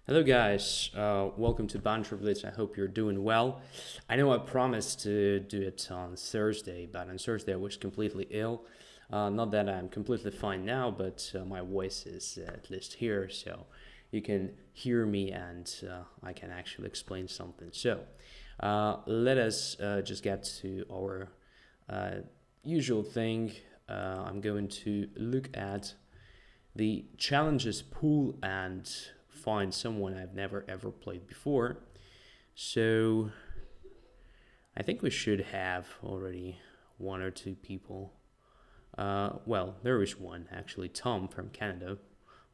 Hello guys, welcome to Banter Blitz. I hope you're doing well. I know I promised to do it on Thursday, but on Thursday I was completely ill. Not that I'm completely fine now, but my voice is at least here, so you can hear me and I can actually explain something. So let us just get to our uh, usual thing. I'm going to look at the challenges pool and find someone I've never ever played before. So I think we should have already one or two people. Well, there is one actually, Tom from Canada.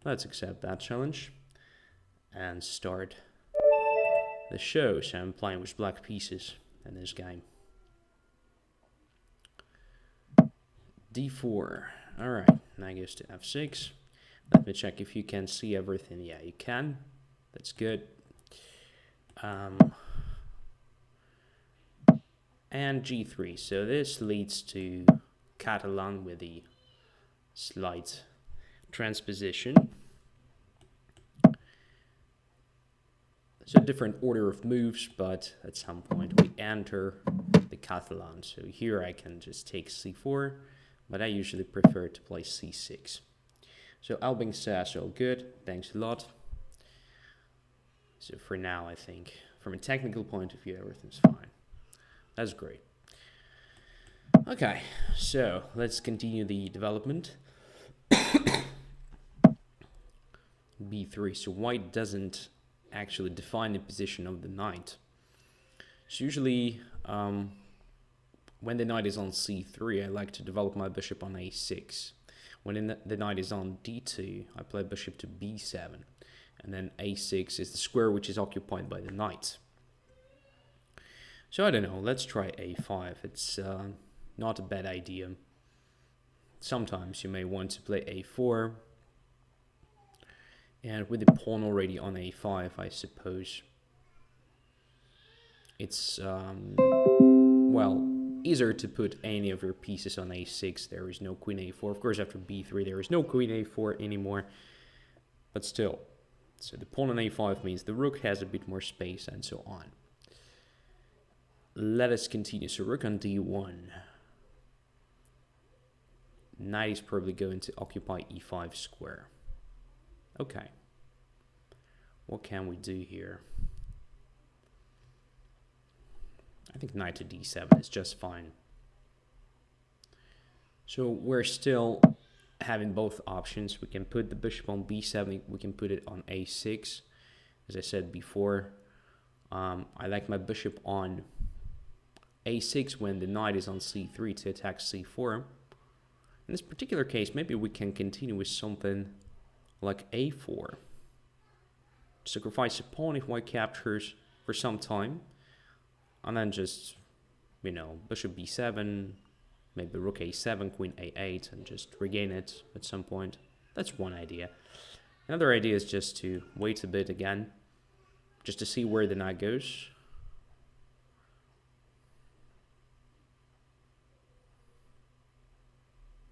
Let's accept that challenge and start the show. So I'm playing with black pieces in this game. D4. Alright, now goes to F6. Let me check if you can see everything. Yeah, you can. That's good. And G3. So this leads to Catalan with the slight transposition. So different order of moves, but at some point we enter the Catalan. So here I can just take C4, but I usually prefer to play C6. So Albing says, all good, thanks a lot. So for now, I think, from a technical point of view, everything's fine. That's great. Okay, so let's continue the development. B3, so white doesn't actually define the position of the knight. So usually, when the knight is on C3, I like to develop my bishop on A6. When the knight is on D2, I play bishop to B7. And then A6 is the square which is occupied by the knight. So I don't know, let's try A5. It's not a bad idea. Sometimes you may want to play A4. And with the pawn already on A5, I suppose it's, well, easier to put any of your pieces on A6. There is no queen A4. Of course, after B3, there is no queen A4 anymore. But still. So the pawn on A5 means the rook has a bit more space and so on. Let us continue. So rook on D1. Knight is probably going to occupy E5 square. Okay. What can we do here? I think knight to D7 is just fine. So we're still having both options. We can put the bishop on B7. We can put it on A6. As I said before, I like my bishop on A6 when the knight is on C3 to attack C4. In this particular case, maybe we can continue with something like A4. Sacrifice a pawn if white captures for some time. And then just, bishop B7, maybe rook A7, queen A8, and just regain it at some point. That's one idea. Another idea is just to wait a bit again, just to see where the knight goes.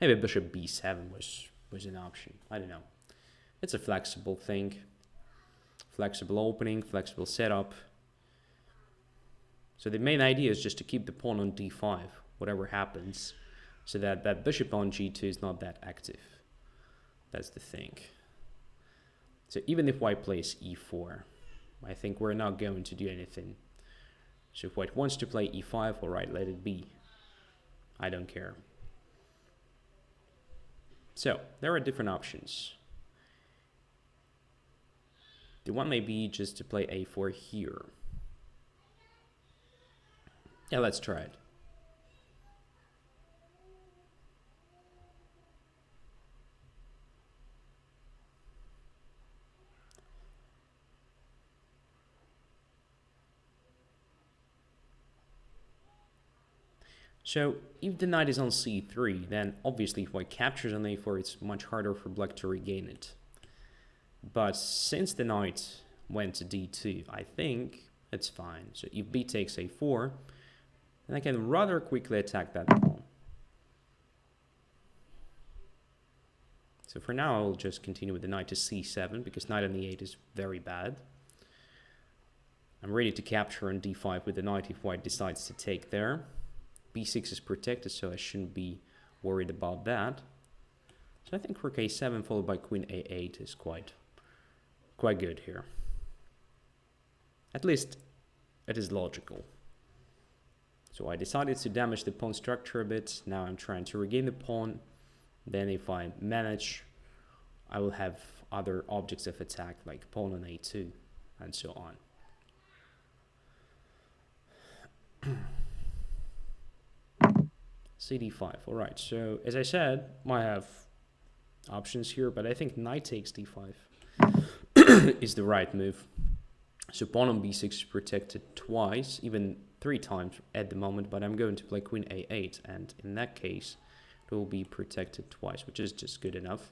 Maybe bishop B7 was an option. I don't know. It's a flexible thing. Flexible opening, flexible setup. So the main idea is just to keep the pawn on D5, whatever happens, so that that bishop on G2 is not that active. That's the thing. So even if white plays E4, I think we're not going to do anything. So if white wants to play E5, all right, let it be. I don't care. So there are different options. The one may be just to play A4 here. Yeah, let's try it. So if the knight is on C3, then obviously if white captures on A4, it's much harder for black to regain it. But since the knight went to D2, I think it's fine. So if B takes A4, then I can rather quickly attack that pawn. So for now, I'll just continue with the knight to c7, because knight on e8 is very bad. I'm ready to capture on d5 with the knight if white decides to take there. b6 is protected, so I shouldn't be worried about that. So I think rook a7 followed by queen a8 is quite good here. At least it is logical. So I decided to damage the pawn structure a bit. Now I'm trying to regain the pawn. Then if I manage, I will have other objects of attack like pawn on a2 and so on. cd5. All right, so as I said, I have options here, but I think knight takes d5 is the right move. So pawn on b6 is protected twice, even 3 times at the moment, but I'm going to play queen a8, and in that case it will be protected twice, which is just good enough.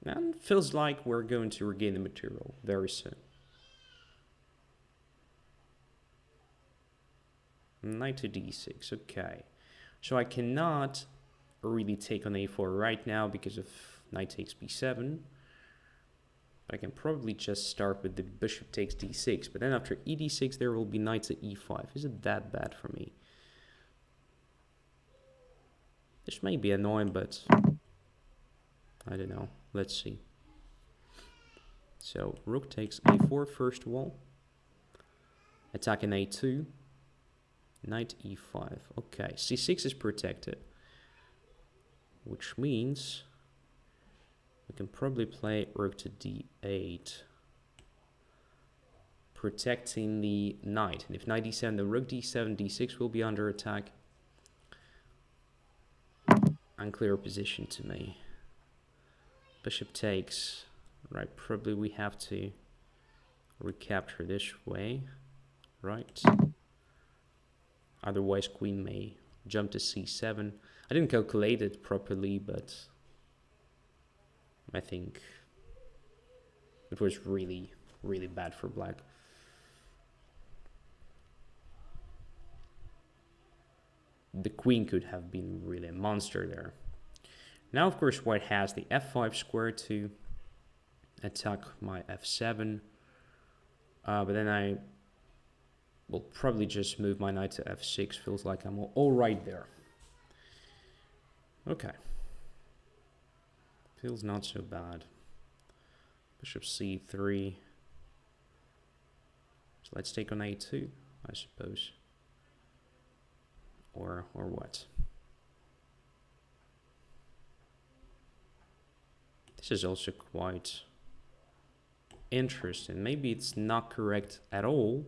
And feels like we're going to regain the material very soon. Knight to d6, okay. So I cannot really take on a4 right now because of knight takes b7. I can probably just start with the bishop takes d6, but then after e d6 there will be knight to e5. Is it that bad for me? This may be annoying, but I don't know. Let's see. So rook takes a4 first of all. Attacking a2. Knight e5. Okay, c6 is protected, which means we can probably play rook to d8, protecting the knight. And if knight d7, then rook d7, d6 will be under attack. Unclear position to me. Bishop takes. Right, probably we have to recapture this way, right? Otherwise queen may jump to c7. I didn't calculate it properly, but I think it was really, really bad for black. The queen could have been really a monster there. Now, of course, white has the f5 square to attack my f7. But then I will probably just move my knight to f6. Feels like I'm all right there. Okay. Feels not so bad. Bishop c3. So let's take on a2, I suppose. Or what? This is also quite interesting. Maybe it's not correct at all,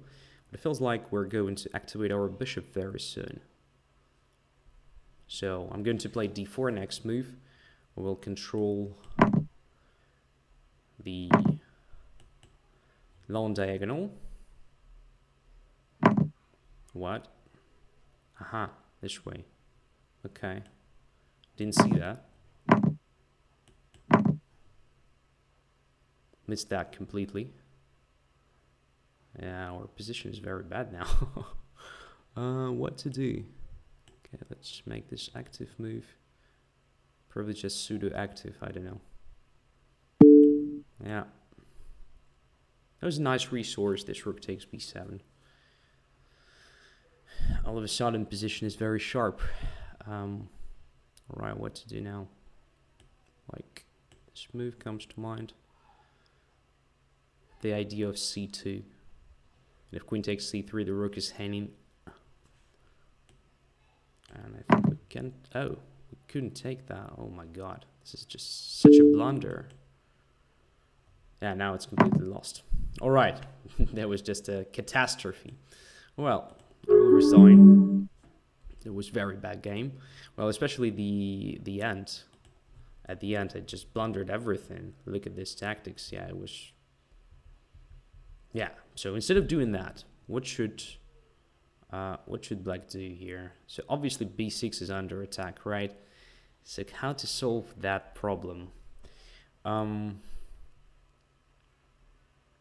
but it feels like we're going to activate our bishop very soon. So I'm going to play d4 next move. We will control the long diagonal. What? Aha, this way. Okay. Didn't see that. Missed that completely. Yeah, our position is very bad now. What to do? Okay, let's make this active move. Probably just pseudo-active, I don't know. Yeah. That was a nice resource, this rook takes b7. All of a sudden, position is very sharp. Alright, what to do now? Like, this move comes to mind. The idea of c2. And if queen takes c3, the rook is hanging. And I think we can't... Oh, we couldn't take that. Oh my god. This is just such a blunder. Yeah, now it's completely lost. Alright. That was just a catastrophe. Well, I will resign. It was a very bad game. Well, especially the end. At the end, I just blundered everything. Look at this tactics. Yeah, it was... Yeah, so instead of doing that, what should black do here? So obviously b6 is under attack, right? So how to solve that problem?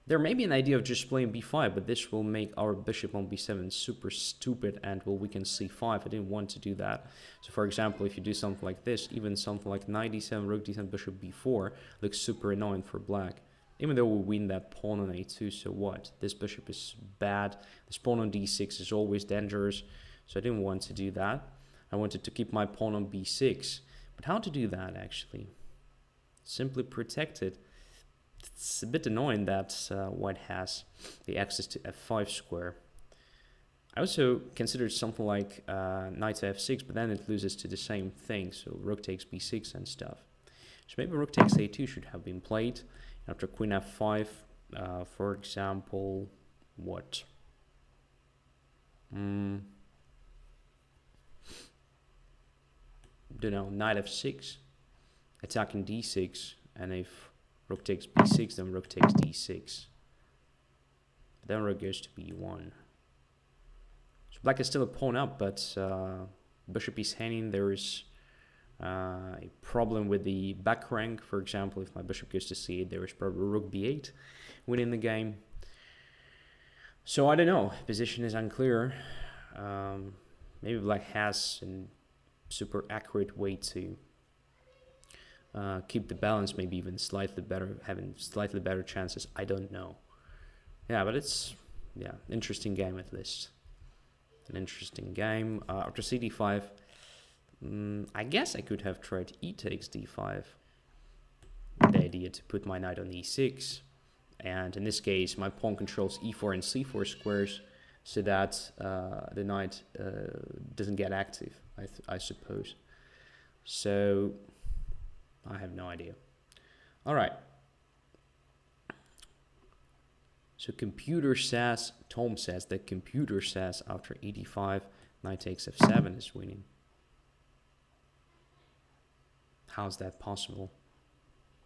There may be an idea of just playing b5, but this will make our bishop on b7 super stupid and will weaken c5. I didn't want to do that. So for example, if you do something like this, even something like knight d7, rook d7, bishop b4 looks super annoying for black. Even though we win that pawn on a2, so what? This bishop is bad. This pawn on d6 is always dangerous. So I didn't want to do that. I wanted to keep my pawn on b6. But how to do that, actually? Simply protect it. It's a bit annoying that white has the access to f5 square. I also considered something like knight to f6, but then it loses to the same thing, so rook takes b6 and stuff. So maybe rook takes a2 should have been played. After queen f5, for example, what? Don't know, knight f6, attacking d6, and if rook takes b6, then rook takes d6. Then rook goes to b1. So black is still a pawn up, but bishop is hanging. There is a problem with the back rank. For example, if my bishop goes to c8, there is probably rook b8 winning the game. So I don't know. Position is unclear. Maybe black has a super accurate way to keep the balance, maybe even slightly better, having slightly better chances. I don't know. Yeah, but it's interesting game at least. An interesting game. After cd5, I guess I could have tried e takes d5. The idea to put my knight on e6, and in this case, my pawn controls e4 and c4 squares, so that the knight doesn't get active. I suppose. So I have no idea. All right. So Tom says that computer says after e5, knight takes f7 is winning. How's that possible?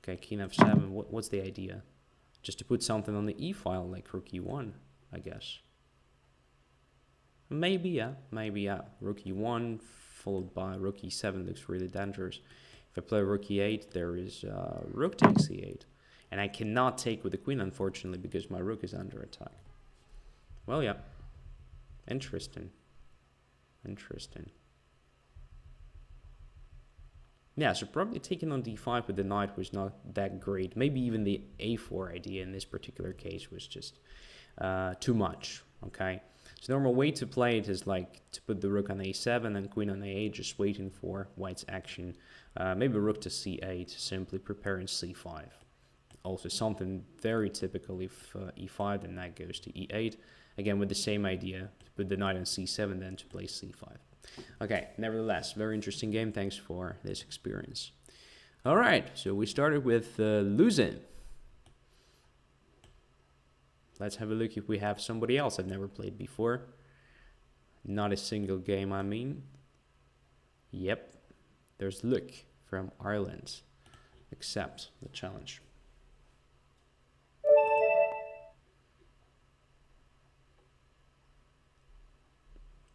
Okay, king f7, what's the idea? Just to put something on the e file like rook e1, I guess. Maybe, yeah. Rook e1 followed by rook e7 looks really dangerous. If I play rook e8, there is rook takes e8. And I cannot take with the queen, unfortunately, because my rook is under attack. Well, yeah. Interesting. Yeah, so probably taking on d5 with the knight was not that great. Maybe even the a4 idea in this particular case was just too much, okay? So normal way to play it is like to put the rook on a7 and queen on a8, just waiting for white's action. Maybe rook to c8, simply preparing c5. Also something very typical if e5, then knight goes to e8. Again, with the same idea, to put the knight on c7, then to play c5. Okay, nevertheless, very interesting game. Thanks for this experience. All right, so we started with losing. Let's have a look if we have somebody else I've never played before. Not a single game, I mean. Yep, there's Luke from Ireland. Accept the challenge.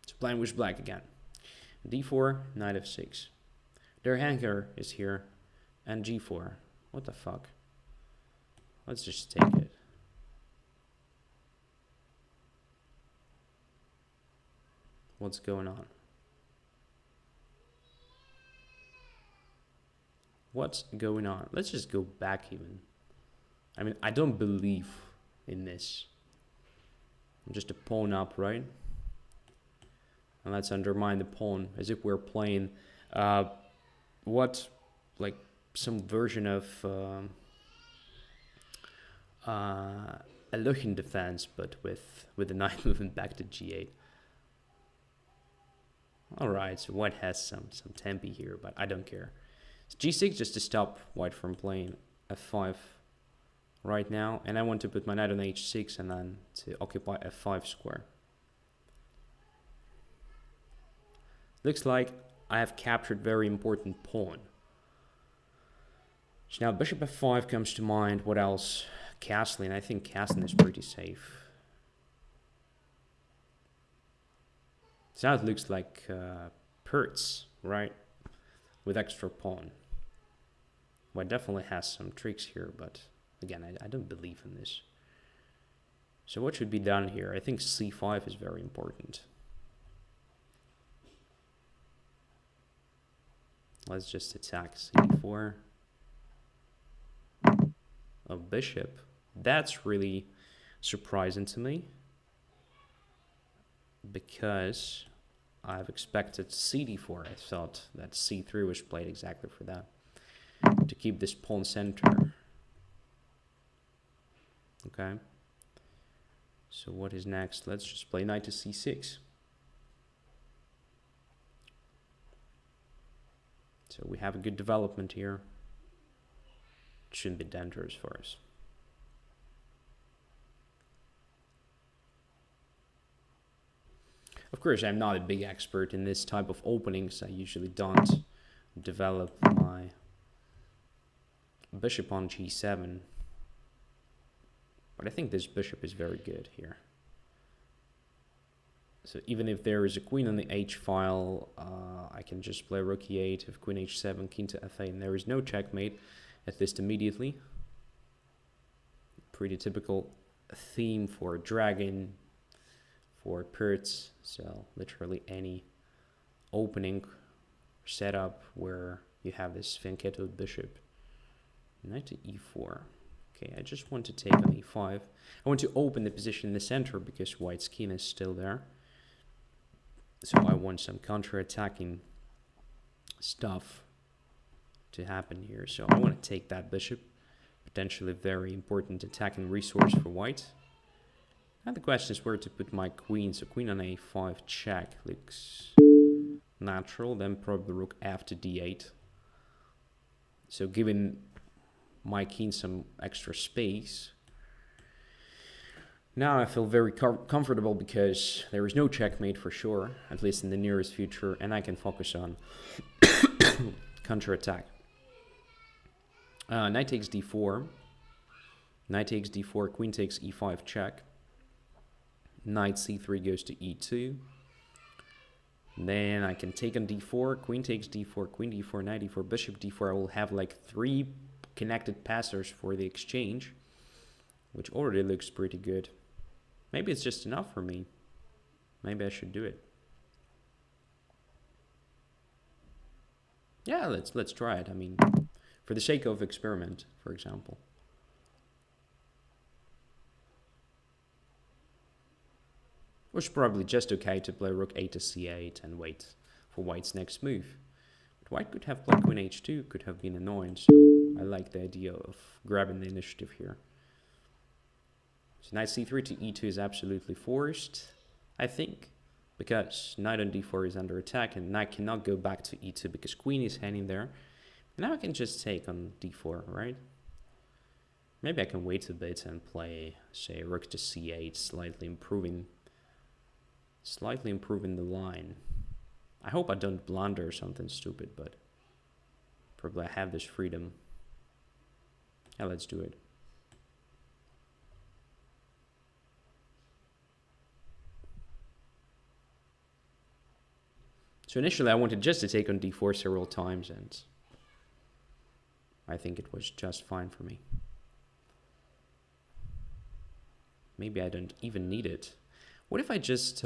So playing with black again. d4, knight f6. Their hanger is here. And g4. What the fuck? Let's just take it. What's going on? What's going on? Let's just go back even. I mean, I don't believe in this. I'm just a pawn up, right? And let's undermine the pawn as if we're playing like some version of a Löchen defense, but with the knight moving back to g8. All right, so white has some tempi here, but I don't care. So g6 just to stop white from playing f5 right now, and I want to put my knight on h6 and then to occupy f5 square. Looks like I have captured very important pawn. So now bishop f5 comes to mind. What else? Castling. I think castling is pretty safe. So now it looks like Pertz, right? With extra pawn. Well, it definitely has some tricks here, but again, I don't believe in this. So what should be done here? I think c5 is very important. Let's just attack c4. Oh, bishop. That's really surprising to me, because I've expected cd4. I thought that c3 was played exactly for that, to keep this pawn center. Okay. So what is next? Let's just play knight to c6. So we have a good development here. It shouldn't be dangerous for us. Of course, I'm not a big expert in this type of openings. I usually don't develop my bishop on g7. But I think this bishop is very good here. So even if there is a queen on the h file, I can just play rook e8, if queen h7, king to f8, and there is no checkmate, at least immediately. Pretty typical theme for dragon, for Pirts, so literally any opening setup where you have this fianchettoed bishop. Knight to e4. Okay, I just want to take on e5. I want to open the position in the center because white's king is still there. So I want some counter-attacking stuff to happen here. So I want to take that bishop. Potentially very important attacking resource for white. Now the question is where to put my queen. So queen on a5 check looks natural. Then probably rook f to d8. So giving my king some extra space. Now I feel very comfortable because there is no checkmate for sure, at least in the nearest future, and I can focus on counterattack. Knight takes d4. Knight takes d4, queen takes e5 check. Knight c3 goes to e2. Then I can take on d4, queen takes d4, queen d4, knight d4, bishop d4. I will have like 3 connected passers for the exchange, which already looks pretty good. Maybe it's just enough for me. Maybe I should do it. Yeah, let's try it. I mean, for the sake of experiment, for example. It was probably just okay to play rook a to c8 and wait for white's next move. But white could have played queen h2, could have been annoying, so I like the idea of grabbing the initiative here. So knight c3 to e2 is absolutely forced, I think, because knight on d4 is under attack and knight cannot go back to e2 because queen is hanging there. Now I can just take on d4, right? Maybe I can wait a bit and play, say, rook to c8, slightly improving the line. I hope I don't blunder something stupid, but probably I have this freedom. Yeah, let's do it. So initially I wanted just to take on d4 several times, and I think it was just fine for me. Maybe I don't even need it. What if I just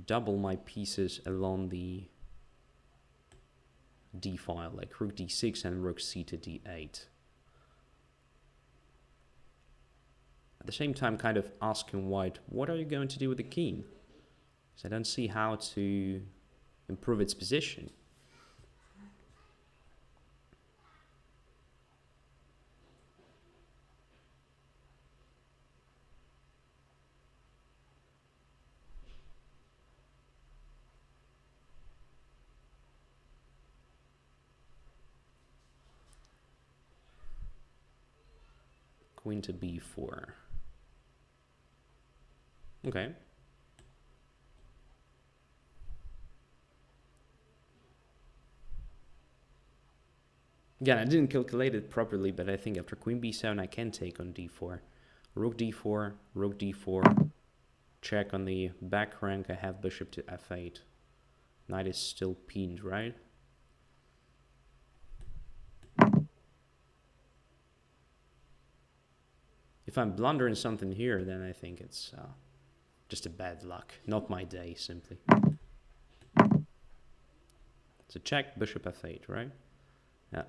double my pieces along the d file, like rook d6 and rook c to d8? At the same time, kind of asking white, what are you going to do with the king? Because I don't see how to improve its position. Queen to b4. Okay. Again, I didn't calculate it properly, but I think after queen b7 I can take on d4. Rook d4, rook d4. Check on the back rank, I have bishop to f8. Knight is still pinned, right? If If I'm blundering something here, then I think it's just a bad luck. Not my day, simply. So check, bishop f8, right? Yeah.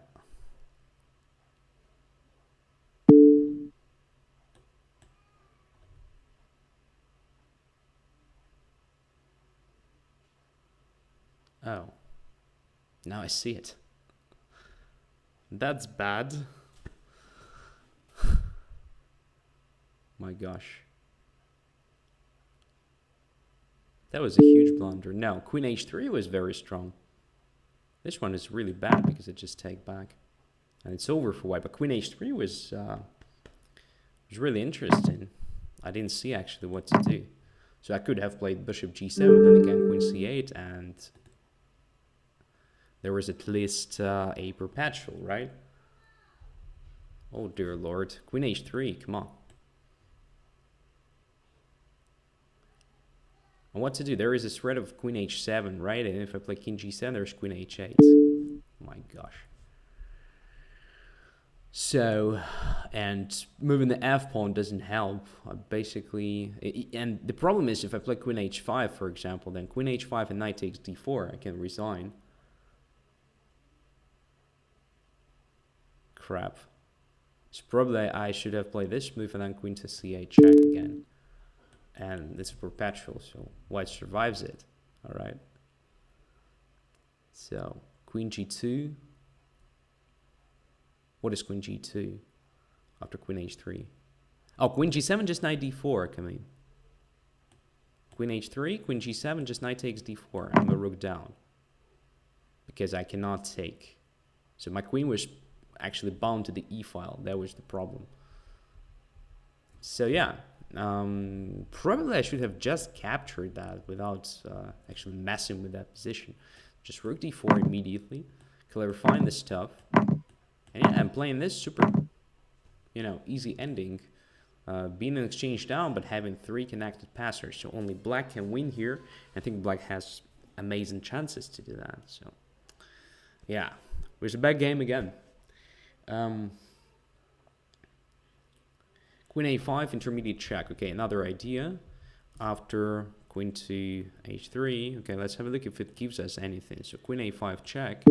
Oh. Now I see it. That's bad. My gosh. That was a huge blunder. No, queen h3 was very strong. This one is really bad because it just take back. And it's over for white. But queen h3 was really interesting. I didn't see actually what to do. So I could have played bishop g7, then again queen c8, and there was at least a perpetual, right? Oh dear lord. Queen h3, come on. And what to do? There is a threat of queen h7, right? And if I play king g7, there's queen h8. Oh my gosh. So, and moving the f pawn doesn't help. Basically, and the problem is if I play queen h5, for example, then queen h5 and knight takes d4, I can resign. Crap. So probably I should have played this move and then queen to c8 check again. And it's a perpetual, so white survives it. All right. So queen g2. What is queen g2 after queen h3? Oh, queen g7, just knight d4, come in. Queen h3, queen g7, just knight takes d4, and the rook down. Because I cannot take. So my queen was actually bound to the e-file. That was the problem. So yeah, probably I should have just captured that without actually messing with that position. Just rook d4 immediately, clarifying the stuff. And yeah, I'm playing this super, easy ending. Being an exchange down, but having 3 connected passers. So only black can win here. I think black has amazing chances to do that. So yeah, it was a bad game again. Queen a5, intermediate check. Okay, another idea. After queen to h3. Okay, let's have a look if it gives us anything. So queen a5 check.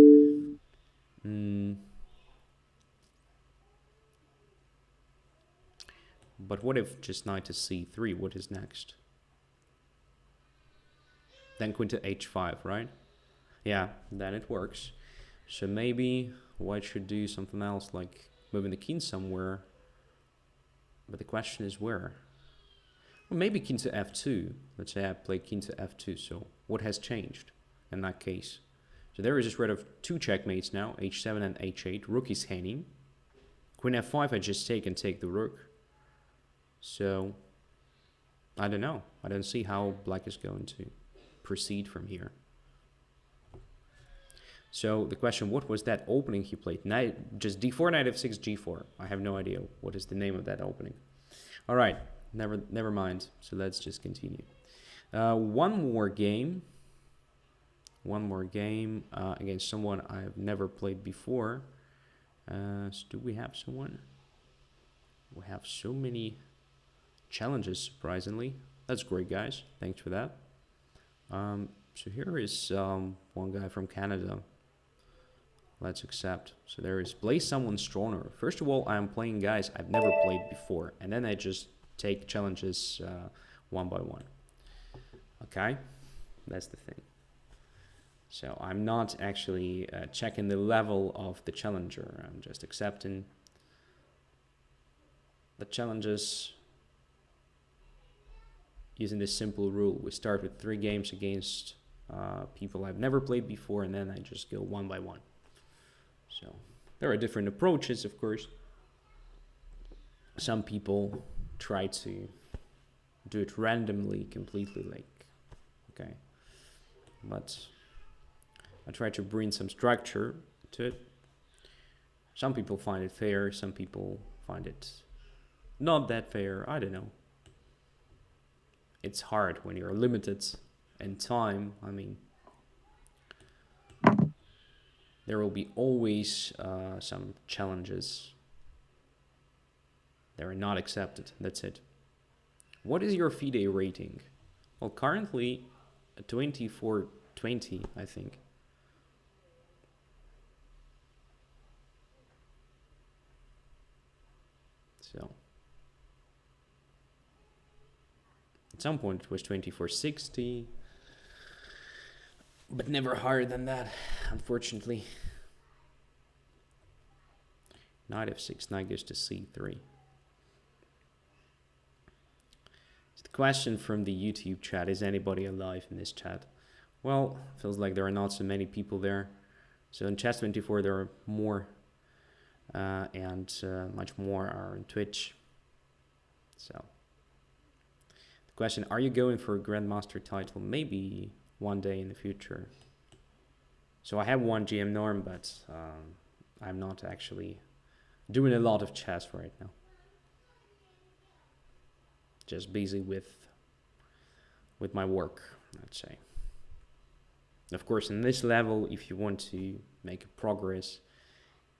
But what if just knight to c3? What is next? Then queen to h5, right? Yeah, then it works. So maybe white should do something else, like moving the king somewhere. But the question is where? Well, maybe king to f2. Let's say I play king to f2. So what has changed in that case? So there is a threat of 2 checkmates now, h7 and h8. Rook is hanging. Queen f5, I just take the rook. So I don't know. I don't see how black is going to proceed from here. So the question, what was that opening he played? Knight, just d4, knight f6, g4. I have no idea what is the name of that opening. All right, never mind. So let's just continue. One more game against someone I've never played before. So do we have someone? We have so many challenges, surprisingly. That's great, guys. Thanks for that. So here is one guy from Canada. Let's accept. So there is play someone stronger. First of all, I'm playing guys I've never played before, and then I just take challenges one by one. Okay, that's the thing. So I'm not actually checking the level of the challenger. I'm just accepting the challenges using this simple rule. We start with 3 games against people I've never played before, and then I just go one by one. So there are different approaches, of course. Some people try to do it randomly, completely, like, okay. But I try to bring some structure to it. Some people find it fair, some people find it not that fair, I don't know. It's hard when you're limited in time. I mean, there will be always some challenges. They are not accepted. That's it. What is your FIDE rating? Well, currently 2420, I think. So at some point it was 2460, but never higher than that, unfortunately. Knight f6, knight goes to c3. So the question from the YouTube chat, is anybody alive in this chat? Well, feels like there are not so many people there. So in Chess24 there are more, and much more are on Twitch. So the question, are you going for a Grandmaster title? Maybe one day in the future. So I have one GM norm, but I'm not actually doing a lot of chess right now. Just busy with my work, I'd say. Of course, in this level, if you want to make a progress,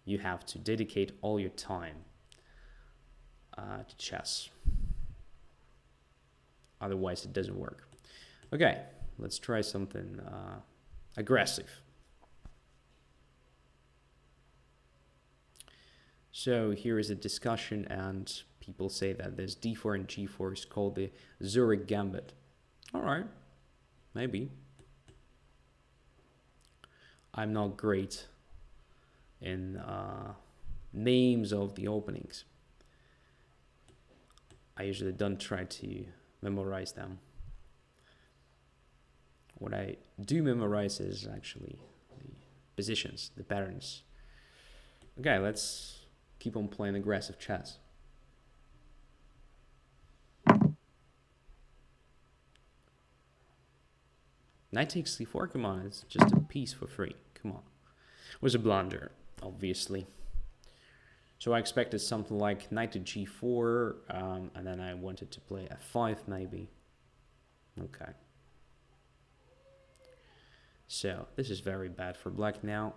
you have to dedicate all your time to chess. Otherwise, it doesn't work. Okay, let's try something aggressive. So here is a discussion, and people say that this d4 and g4 is called the Zurich Gambit. All right, maybe. I'm not great in names of the openings. I usually don't try to memorize them. What I do memorize is actually the positions, the patterns. Okay, let's keep on playing aggressive chess. Knight takes c4, come on, it's just a piece for free, come on. It was a blunder, obviously. So I expected something like knight to g4, and then I wanted to play f5 maybe. Okay. So this is very bad for black now.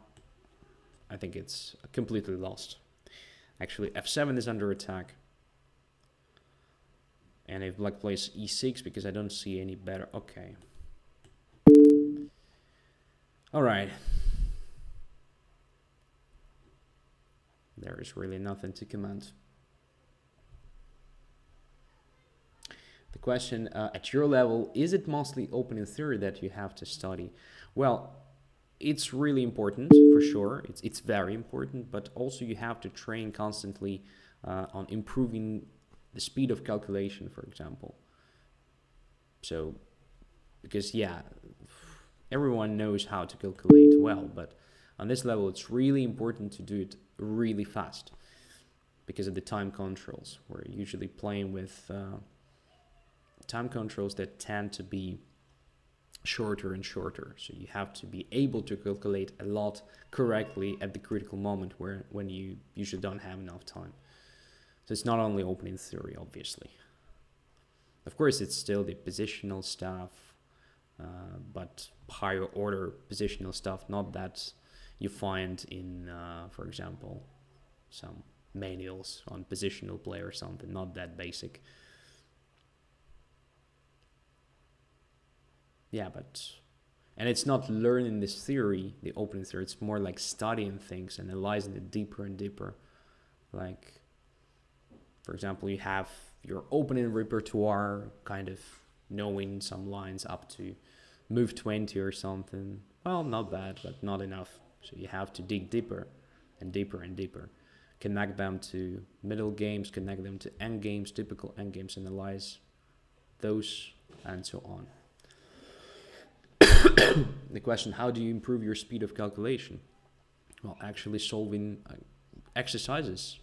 I think it's completely lost. Actually, f7 is under attack. And if black plays e6, because I don't see any better. Okay. All right. There is really nothing to comment. The question, at your level, is it mostly opening theory that you have to study? Well, it's really important, for sure. It's very important, but also you have to train constantly on improving the speed of calculation, for example. So, because yeah, everyone knows how to calculate well, but on this level, it's really important to do it really fast because of the time controls. We're usually playing with time controls that tend to be shorter and shorter. So you have to be able to calculate a lot correctly at the critical moment when you usually don't have enough time. So it's not only opening theory, obviously. Of course, it's still the positional stuff, but higher order positional stuff, not that you find in, for example, some manuals on positional play or something, not that basic. Yeah, and it's not learning this theory, the opening theory, it's more like studying things and analyzing it deeper and deeper. Like, for example, you have your opening repertoire, kind of knowing some lines up to move 20 or something. Well, not bad, but not enough. So you have to dig deeper and deeper and deeper. Connect them to middle games, connect them to end games, typical end games, analyze those, and so on. The question, how do you improve your speed of calculation? Well, actually solving exercises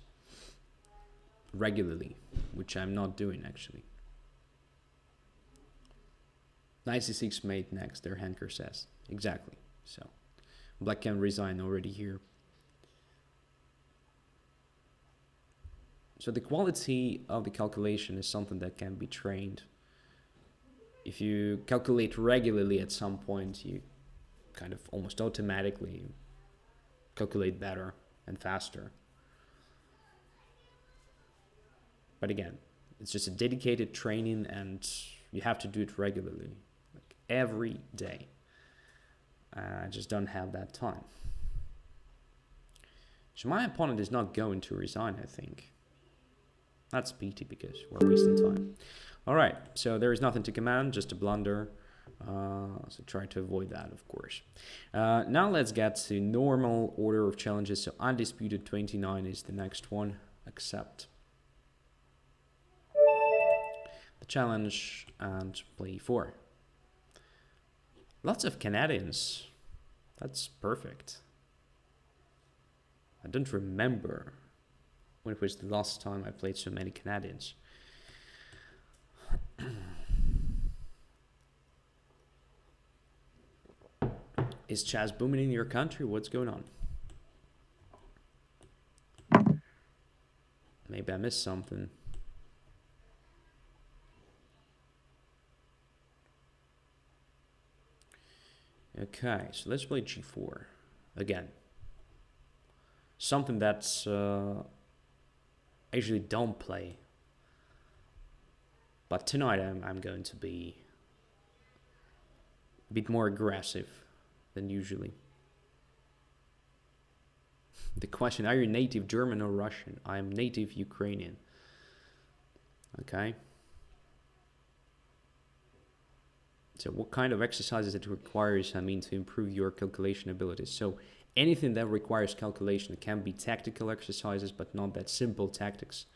regularly, which I'm not doing actually. Knight c6 mate next, their Henker says. Exactly. So black can resign already here. So the quality of the calculation is something that can be trained. If you calculate regularly at some point, you kind of almost automatically calculate better and faster. But again, it's just a dedicated training and you have to do it regularly, like every day. I just don't have that time. So my opponent is not going to resign, I think. That's pity because we're wasting time. All right, so there is nothing to command, just a blunder. So try to avoid that, of course. Now let's get to normal order of challenges. So undisputed 29 is the next one. Accept the challenge and play 4. Lots of Canadians. That's perfect. I don't remember when it was the last time I played so many Canadians. Is chess booming in your country? What's going on? Maybe I missed something. Okay, so let's play g4 again. Something that's I usually don't play, but tonight I'm going to be a bit more aggressive than usually. The question, are you native German or Russian? I am native Ukrainian. Okay. So what kind of exercises it requires, to improve your calculation abilities? So anything that requires calculation, it can be tactical exercises, but not that simple tactics.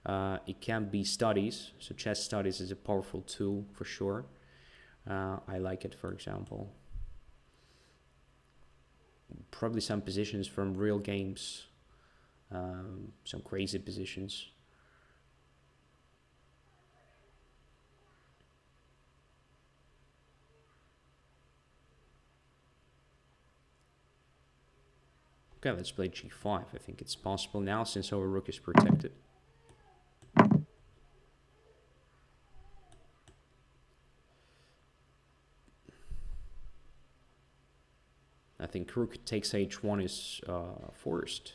It can be studies. So chess studies is a powerful tool for sure. I like it, for example. Probably some positions from real games, some crazy positions. Okay, let's play g5. I think it's possible now since our rook is protected. I think rook takes h1 is forced.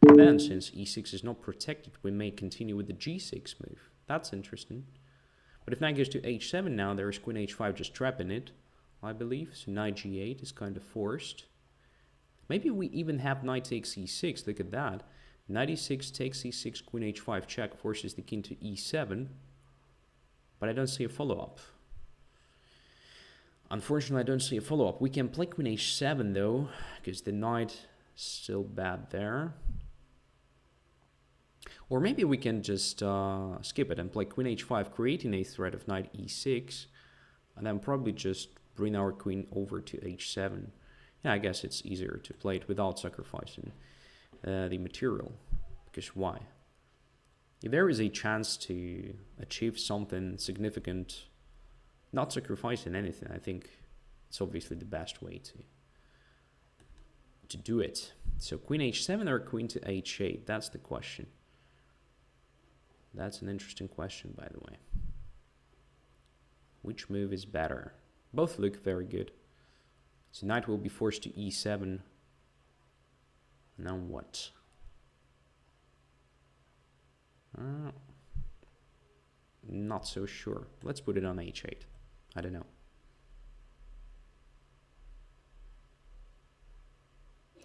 And then, since e6 is not protected, we may continue with the g6 move. That's interesting. But if knight goes to h7 now, there is queen h5 just trapping it, I believe. So knight g8 is kind of forced. Maybe we even have knight takes e6. Look at that. Knight e6 takes e6, queen h5 check, forces the king to e7. But I don't see a follow-up. Unfortunately, I don't see a follow-up. We can play queen h7 though, because the knight is still bad there. Or maybe we can just skip it and play queen h5, creating a threat of knight e6, and then probably just bring our queen over to h7. Yeah, I guess it's easier to play it without sacrificing the material. Because why? If there is a chance to achieve something significant, not sacrificing anything, I think it's obviously the best way to do it. So queen h7 or queen to h8? That's the question. That's an interesting question, by the way. Which move is better? Both look very good. So knight will be forced to e7. Now what? Not so sure. Let's put it on h8. I don't know.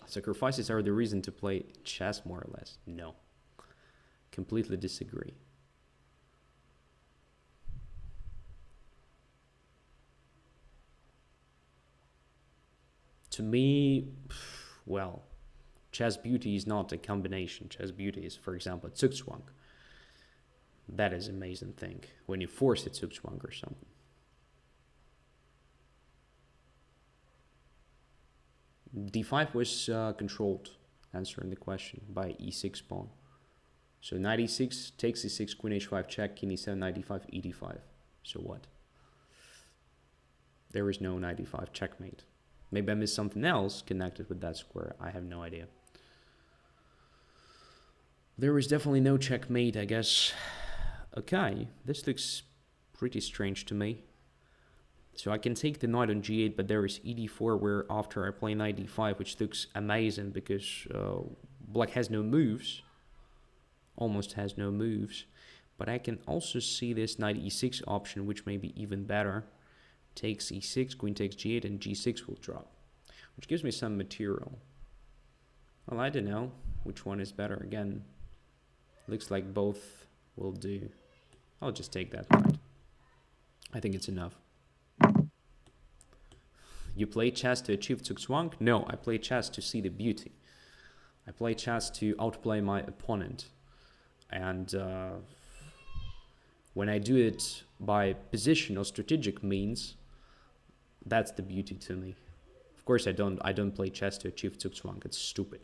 Sacrifices are the reason to play chess, more or less. No. Completely disagree. To me, well, chess beauty is not a combination. Chess beauty is, for example, Zugzwang. That is an amazing thing. When you force it Zugzwang or something. d5 was controlled, answering the question, by e6 pawn. So knight e6, takes e6, queen h5, check, king e7, knight d5, e d5. So what? There is no knight d5, checkmate. Maybe I missed something else connected with that square. I have no idea. There is definitely no checkmate, I guess. Okay, this looks pretty strange to me. So I can take the knight on g8, but there is e d4 where after I play knight d5, which looks amazing because black has no moves. almost has no moves. But I can also see this knight e6 option, which may be even better. Takes e6, queen takes g8, and g6 will drop, which gives me some material. Well, I don't know which one is better. Again, looks like both will do. I'll just take that knight. I think it's enough. You play chess to achieve zugzwang? No, I play chess to see the beauty. I play chess to outplay my opponent. And when I do it by position or strategic means, that's the beauty to me. Of course, I don't play chess to achieve zugzwang. It's stupid.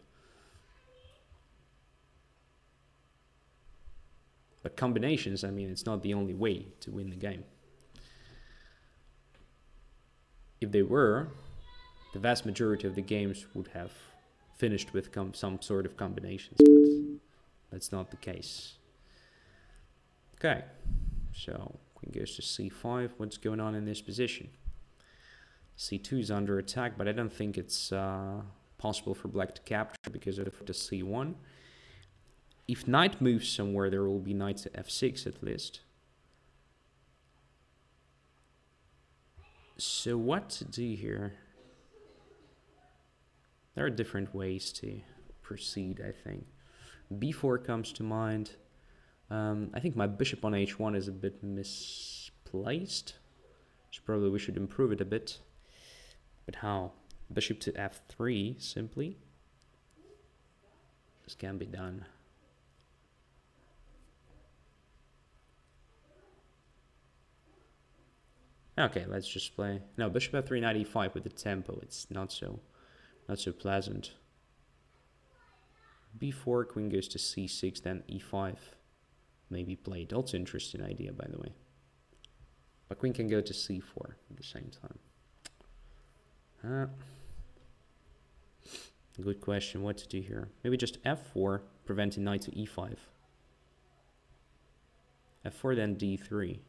But combinations, I mean, it's not the only way to win the game. If they were, the vast majority of the games would have finished with some sort of combinations, but that's not the case. Okay, so queen goes to c5. What's going on in this position? c2 is under attack, but I don't think it's possible for black to capture because of the c1. If knight moves somewhere, there will be knight to f6 at least. So what to do here? There are different ways to proceed, I think. b4 comes to mind. I think my bishop on h1 is a bit misplaced. So probably we should improve it a bit. But how? Bishop to f3, simply. This can be done. Okay, let's just play. No, bishop f3, knight e5 with the tempo. It's not so pleasant. b4, queen goes to c6, then e5. Maybe played. Also interesting idea, by the way. But queen can go to c4 at the same time. Good question. What to do here? Maybe just f4, preventing knight to e5. f4, then d3.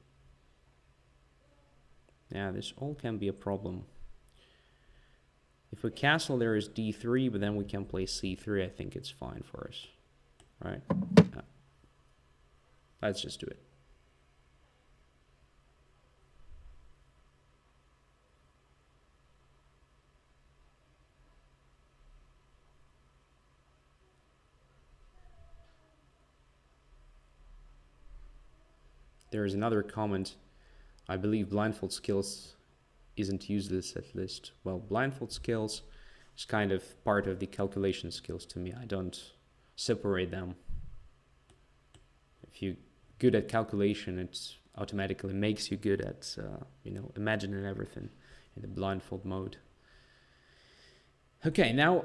Yeah, this all can be a problem. If we castle, there is d3, but then we can play c3. I think it's fine for us, right? Yeah. Let's just do it. There is another comment. I believe blindfold skills isn't useless at least. Well, blindfold skills is kind of part of the calculation skills to me. I don't separate them. If you're good at calculation, it automatically makes you good at, imagining everything in the blindfold mode. Okay, now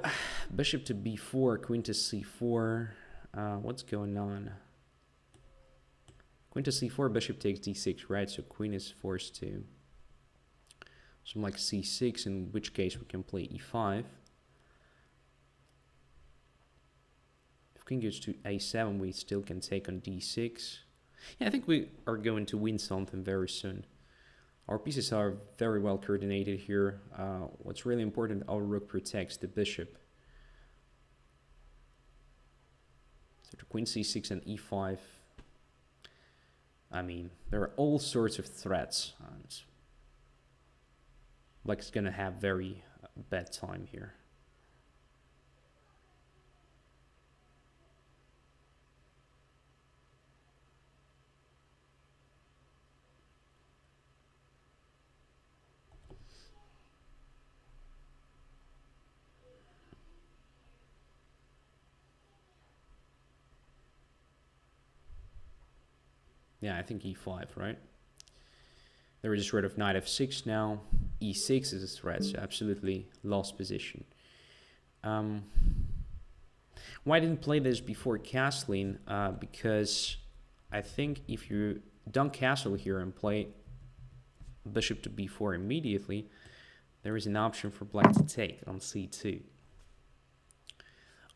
bishop to b4, queen to c4. What's going on? Queen to c4, bishop takes d6, right? So queen is forced to something like c6, in which case we can play e5. If queen goes to a7, we still can take on d6. Yeah, I think we are going to win something very soon. Our pieces are very well coordinated here. What's really important, our rook protects the bishop. So to queen c6 and e5. I mean, there are all sorts of threats. Black's gonna have very bad time here. Yeah, I think e5, right? There is a threat of knight f6 now. e6 is a threat, so absolutely lost position. Why I didn't play this before castling? Because I think if you don't castle here and play bishop to b4 immediately, there is an option for black to take on c2.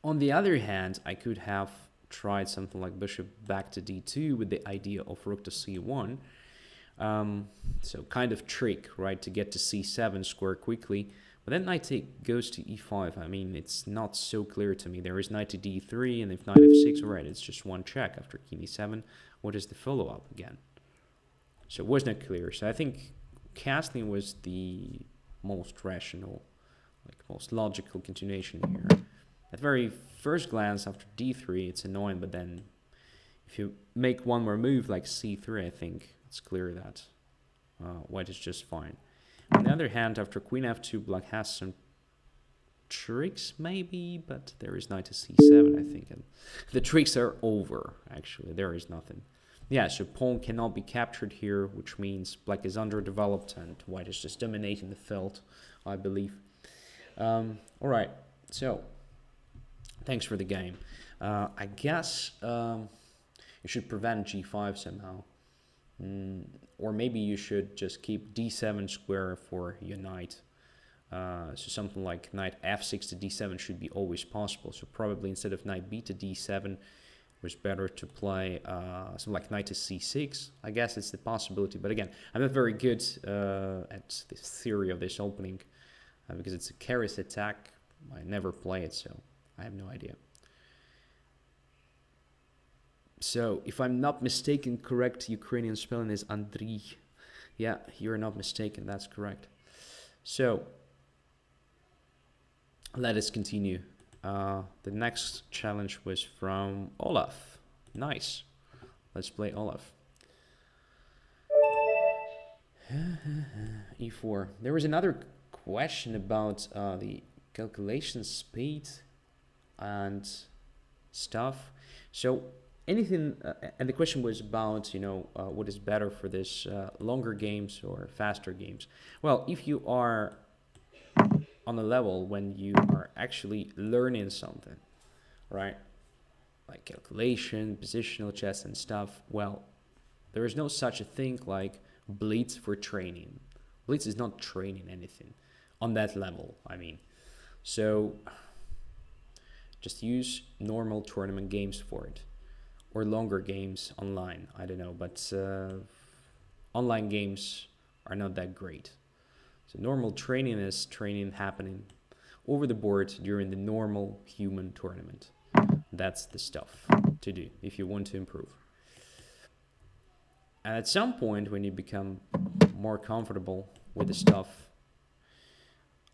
On the other hand, I could have tried something like bishop back to d2 with the idea of rook to c1. So kind of trick, right, to get to c7 square quickly, But then knight goes to e5. I mean, it's not so clear to me. There is knight to d3, and if knight f6, alright, it's just one check after king e7. What is the follow-up again? So it was not clear. So I think castling was the most rational, like most logical continuation here. At very first glance, after d3, it's annoying, but then if you make one more move like c3, I think it's clear that white is just fine. On the other hand, after queen f2, black has some tricks maybe, but there is knight to c7, I think. And the tricks are over, actually. There is nothing. Yeah, so pawn cannot be captured here, which means black is underdeveloped and white is just dominating the field, I believe. All right, so thanks for the game. I guess you should prevent g5 somehow. Or maybe you should just keep d7 square for your knight. So something like knight f6 to d7 should be always possible. So probably instead of knight b to d7, it was better to play something like knight to c6. I guess it's the possibility. But again, I'm not very good at the theory of this opening because it's a Keres attack. I never play it, so I have no idea. So, if I'm not mistaken, correct Ukrainian spelling is Andrey. Yeah, you're not mistaken, that's correct. So, let us continue. The next challenge was from Olaf. Nice. Let's play Olaf. E4. There was another question about the calculation speed and stuff. So, anything, and the question was about, what is better for this longer games or faster games? Well, if you are on a level when you are actually learning something, right? Like calculation, positional chess and stuff, well, there is no such a thing like Blitz for training. Blitz is not training anything on that level, I mean. So, just use normal tournament games for it. Or longer games online, I don't know, but online games are not that great. So normal training is training happening over the board during the normal human tournament. That's the stuff to do if you want to improve. And at some point, when you become more comfortable with the stuff,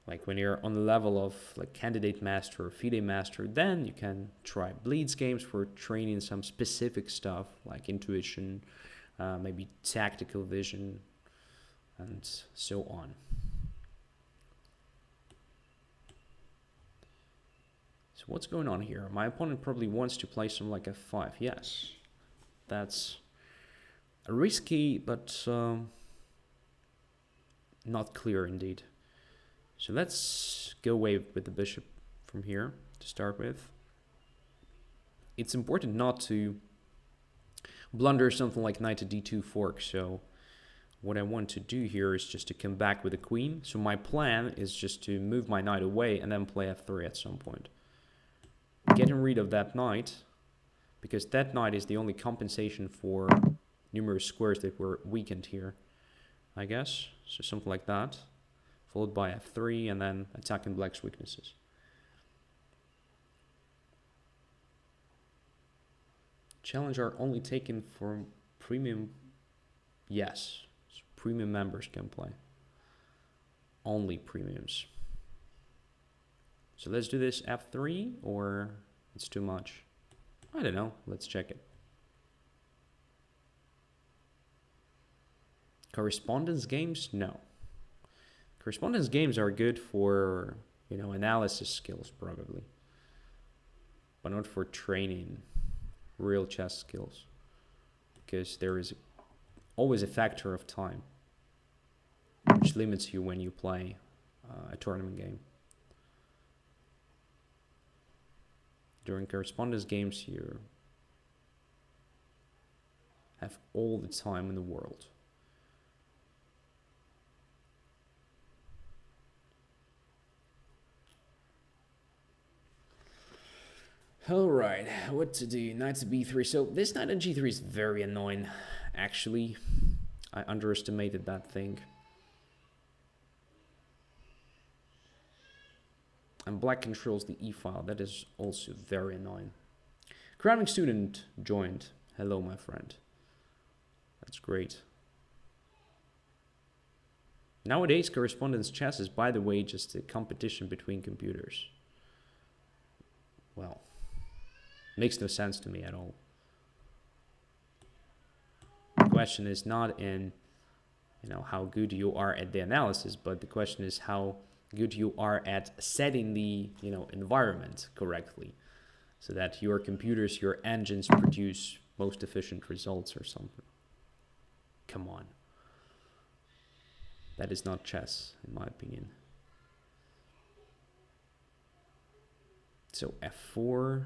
like when you're on the level of like candidate master or FIDE master, then you can try Blitz games for training some specific stuff like intuition, maybe tactical vision, and so on. So what's going on here? My opponent probably wants to play some like f5. Yes, that's risky, but not clear indeed. So let's go away with the bishop from here to start with. It's important not to blunder something like knight to d2 fork. So what I want to do here is just to come back with the queen. So my plan is just to move my knight away and then play f3 at some point. Getting rid of that knight, because that knight is the only compensation for numerous squares that were weakened here, I guess. So something like that, followed by f3 and then attacking black's weaknesses. Challenge are only taken from premium. Yes, so premium members can play. Only premiums. So let's do this f3, or it's too much. I don't know. Let's check it. Correspondence games? No. Correspondence games are good for, analysis skills probably, but not for training real chess skills, because there is always a factor of time which limits you when you play a tournament game. During correspondence games, you have all the time in the world. Alright, what to do? Knight to b3. So this knight on g3 is very annoying, actually. I underestimated that thing. And black controls the e-file. That is also very annoying. Crowning student joined. Hello, my friend. That's great. Nowadays, correspondence chess is, by the way, just a competition between computers. Well, makes no sense to me at all. The question is not in, how good you are at the analysis, but the question is how good you are at setting the, environment correctly, so that your computers, your engines produce most efficient results or something. Come on. That is not chess, in my opinion. So f4,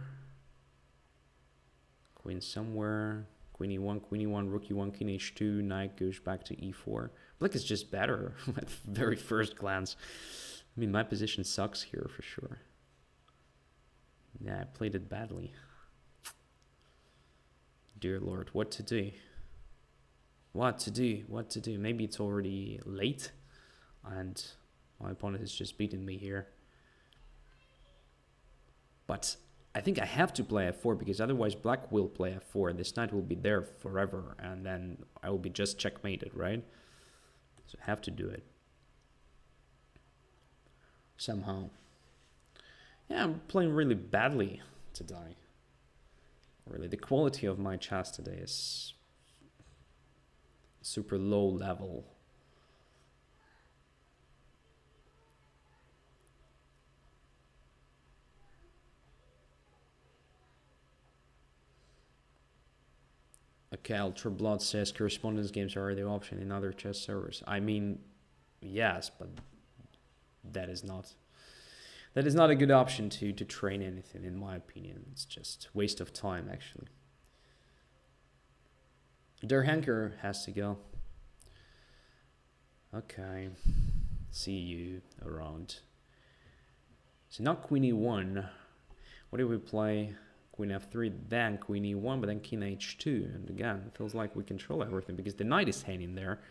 queen somewhere, queen e1, rook e1, king h2, knight goes back to e4. Black is just better at very first glance. I mean, my position sucks here for sure. Yeah, I played it badly. Dear Lord, what to do? What to do? Maybe it's already late and my opponent has just beaten me here. But I think I have to play f4 because otherwise black will play f4. This knight will be there forever and then I will be just checkmated, right? So I have to do it. Somehow. Yeah, I'm playing really badly today. Really, the quality of my chess today is super low level. Okay, Ultra Blood says correspondence games are the option in other chess servers. I mean, yes, but that is not a good option to train anything, in my opinion. It's just waste of time, actually. Der Henker has to go. Okay, see you around. So not queen e1. What do we play? Queen f3, then queen e1, but then king h2. And again, it feels like we control everything because the knight is hanging there.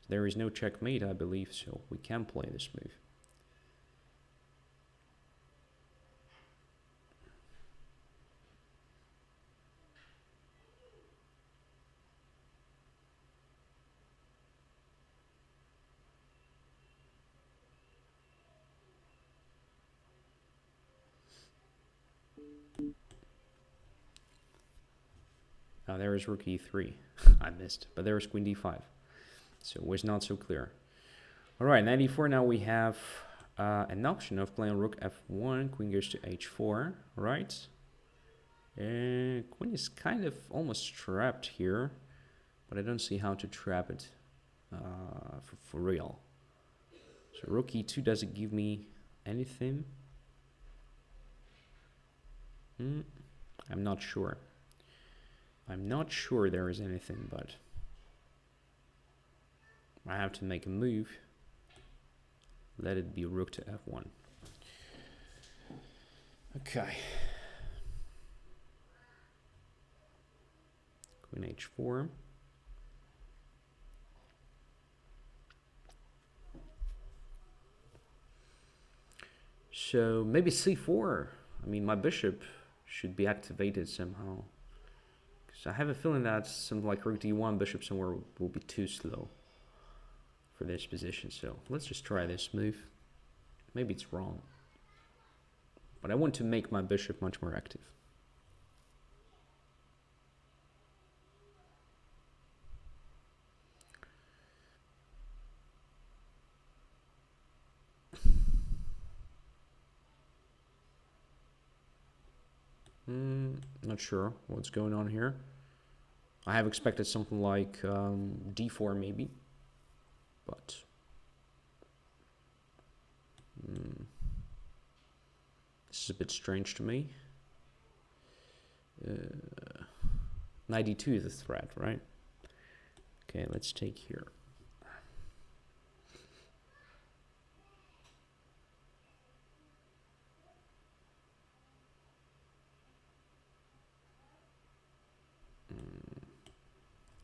So there is no checkmate, I believe, so we can play this move. Now there is rook e3. I missed, but there is queen d5. So it was not so clear. All right, 94. Now we have an option of playing rook f1. Queen goes to h4, right? And queen is kind of almost trapped here, but I don't see how to trap it for real. So rook e2 doesn't give me anything. I'm not sure. I'm not sure there is anything, but I have to make a move. Let it be rook to f1. Okay. Queen h4. So maybe c4. I mean, my bishop should be activated somehow. So I have a feeling that something like rook d1, bishop somewhere will be too slow for this position. So let's just try this move. Maybe it's wrong, but I want to make my bishop much more active. Not sure what's going on here. I have expected something like d4 maybe, but this is a bit strange to me. Knight d2 is a threat, right? Okay, let's take here.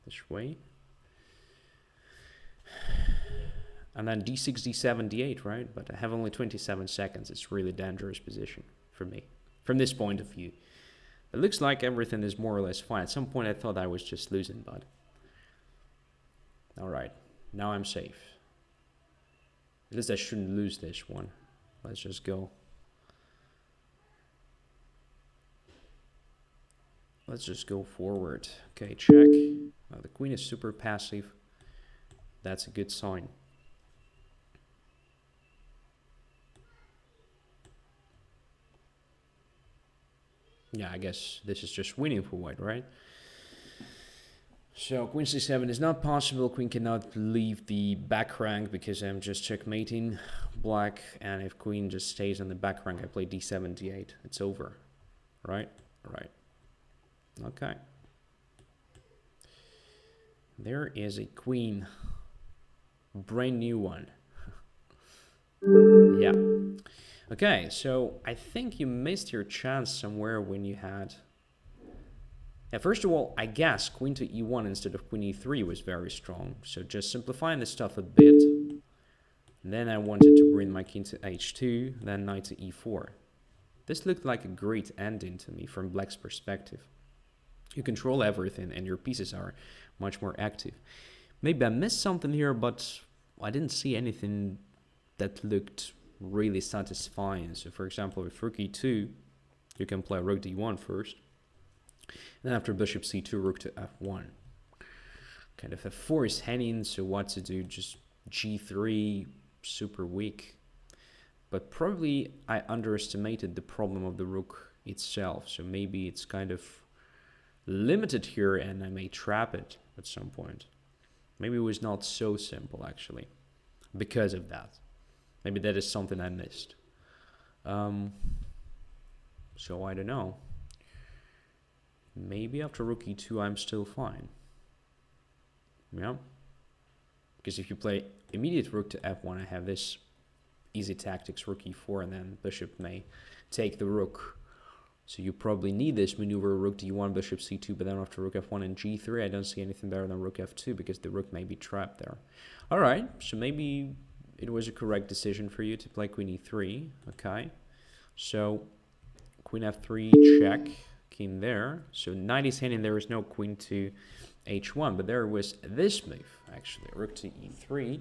This way. And then d6, d7, d8, right? But I have only 27 seconds. It's really dangerous position for me, from this point of view. It looks like everything is more or less fine. At some point I thought I was just losing, but... Alright, now I'm safe. At least I shouldn't lose this one. Let's just go. Let's just go forward. Okay, check. The queen is super passive. That's a good sign. Yeah, I guess this is just winning for white, right? So queen c7 is not possible. Queen cannot leave the back rank because I'm just checkmating black. And if queen just stays on the back rank, I play d7, d8. It's over, right? Right. Okay. There is a queen. Brand new one. Yeah. Okay, so I think you missed your chance somewhere when you had... Yeah, first of all, I guess queen to e1 instead of queen e3 was very strong. So just simplifying the stuff a bit. Then I wanted to bring my king to h2, then knight to e4. This looked like a great ending to me from black's perspective. You control everything and your pieces are much more active. Maybe I missed something here, but I didn't see anything that looked really satisfying. So for example, with rook e2, you can play rook d1 first. Then after bishop c2, rook to f1. Kind of f4 is hanging, so what to do? Just g3, super weak. But probably I underestimated the problem of the rook itself. So maybe it's kind of limited here and I may trap it at some point. Maybe it was not so simple actually because of that. Maybe that is something I missed. So I don't know. Maybe after rook e2 I'm still fine. Yeah. Because if you play immediate rook to f1, I have this easy tactics, rook e4, and then bishop may take the rook. So you probably need this maneuver, rook d1, bishop c2, but then after rook f1 and g3, I don't see anything better than rook f2 because the rook may be trapped there. All right, so maybe it was a correct decision for you to play queen e3. Okay, so queen f3, check, king there. So knight is hanging, there is no queen to h1, but there was this move, actually, rook to e3.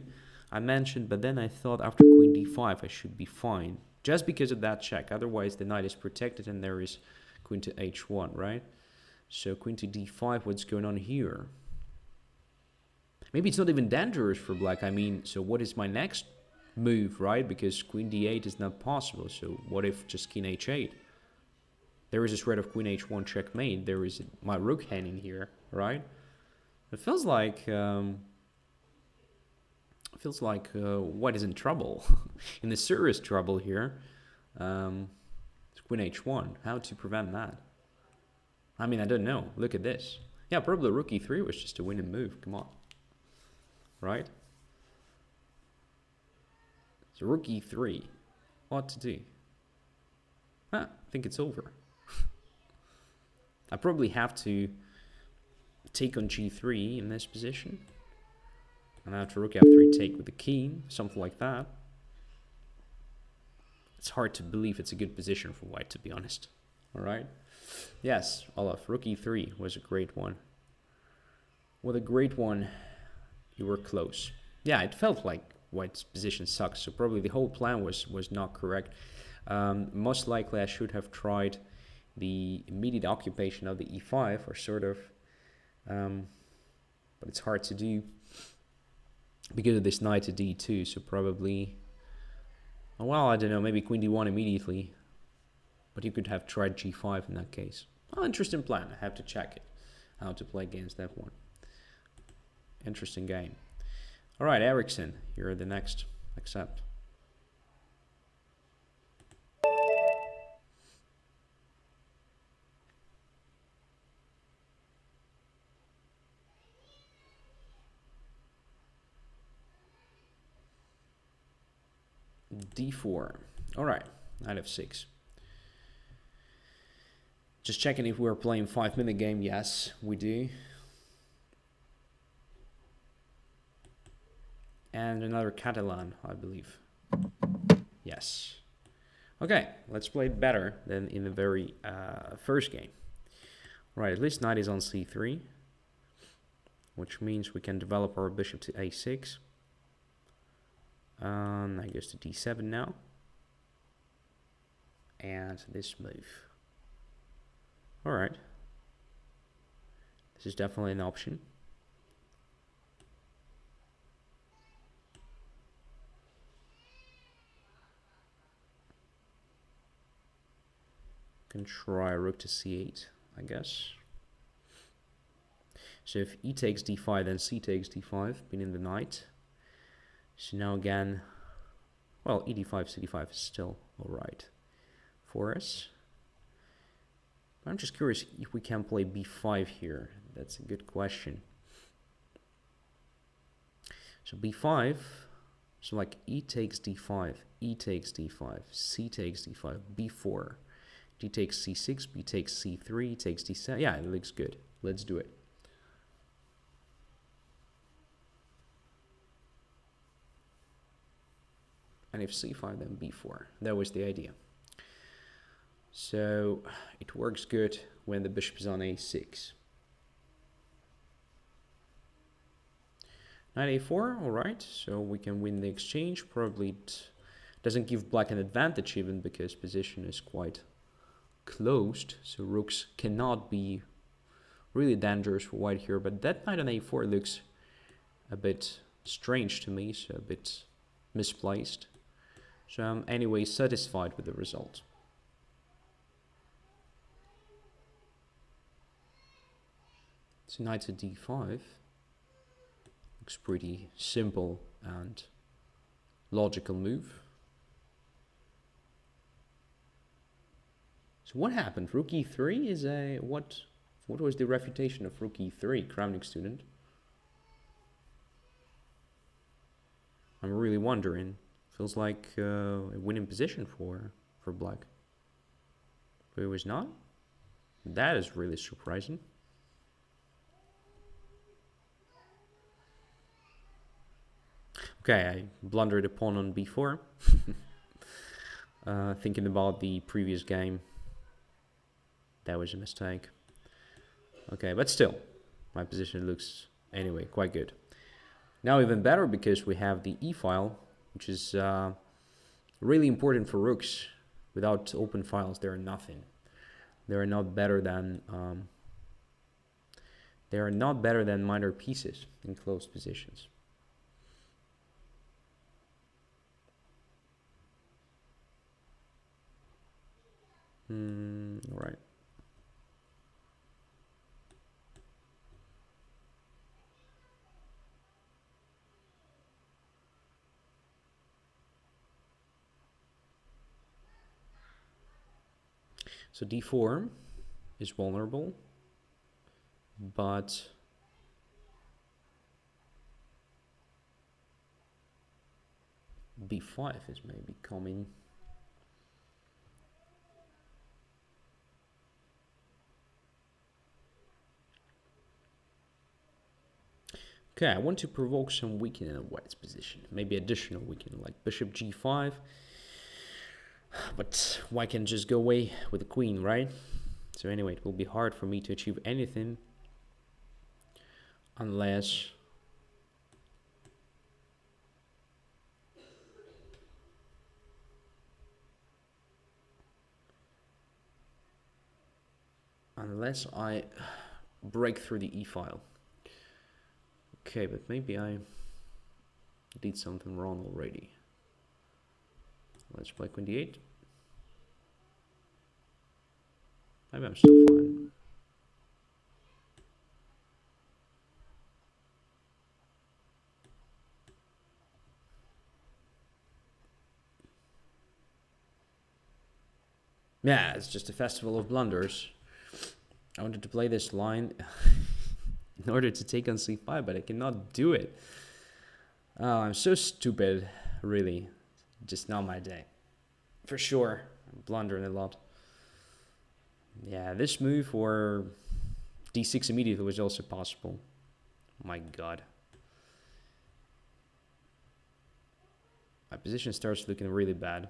I mentioned, but then I thought after queen d5, I should be fine. Just because of that check. Otherwise, the knight is protected and there is queen to h1, right? So queen to d5, what's going on here? Maybe it's not even dangerous for black. I mean, so what is my next move, right? Because queen d8 is not possible. So what if just king h8? There is a threat of queen h1 checkmate. There is my rook hanging here, right? It feels like... white is in trouble, in the serious trouble here. It's queen h1. How to prevent that? I mean, I don't know. Look at this. Yeah, probably rook e3 was just a winning move. Come on. Right? So rook e3. What to do? I think it's over. I probably have to take on g3 in this position. And after rook f3 take with the king, something like that. It's hard to believe it's a good position for white, to be honest. All right. Yes, Olaf, rook e3 was a great one. What a great one. You were close. Yeah, it felt like white's position sucks. So probably the whole plan was not correct. Most likely I should have tried the immediate occupation of the e5 or sort of. But it's hard to do. Because of this knight to d2, so probably, well, I don't know, maybe queen d1 immediately. But you could have tried g5 in that case. Oh, interesting plan. I have to check it. How to play against that one. Interesting game. All right, Ericsson, you're the next. Accept. d4. All right, knight f6. Just checking if we're playing 5-minute game. Yes, we do. and another Catalan, I believe. Yes. Okay, let's play it better than in the very first game. Right, at least knight is on c3, which means we can develop our bishop to a6. Knight goes to d7 now. And this move. Alright. This is definitely an option. Can try rook to c8, I guess. So if e takes d5, then c takes d5, pinning the knight. So now again, well, e d5, c d5 is still alright for us. I'm just curious if we can play b5 here. That's a good question. So b5, so like e takes d5, e takes d5, c takes d5, b4, d takes c6, b takes c3, takes d7. Yeah, it looks good. Let's do it. And if c5, then b4. That was the idea. So it works good when the bishop is on a6. Knight a4, alright, so we can win the exchange. Probably it doesn't give black an advantage even because position is quite closed. So rooks cannot be really dangerous for white here. But that knight on a4 looks a bit strange to me, so a bit misplaced. So I'm anyway satisfied with the result. So knight to d5 looks pretty simple and logical move. So what happened? Rook e3 is a what was the refutation of rook e3, crowning student? I'm really wondering. Feels like a winning position for black. But it was not. That is really surprising. Okay, I blundered a pawn on b4. Thinking about the previous game, that was a mistake. Okay, but still, my position looks, anyway, quite good. Now even better because we have the e-file, which is really important for rooks. Without open files, they are nothing. They are not better than minor pieces in closed positions. All right. So d4 is vulnerable, but b5 is maybe coming. Okay, I want to provoke some weakening in white's position. Maybe additional weakening, like bishop g5. But white can just go away with the queen, right? So anyway, it will be hard for me to achieve anything unless I break through the e-file. Okay, but maybe I did something wrong already. Let's play queen d8. Maybe I'm still fine. Yeah, it's just a festival of blunders. I wanted to play this line in order to take on c5, but I cannot do it. Oh, I'm so stupid, really. Just not my day. For sure, I'm blundering a lot. Yeah, this move or d6 immediately was also possible. My god. My position starts looking really bad.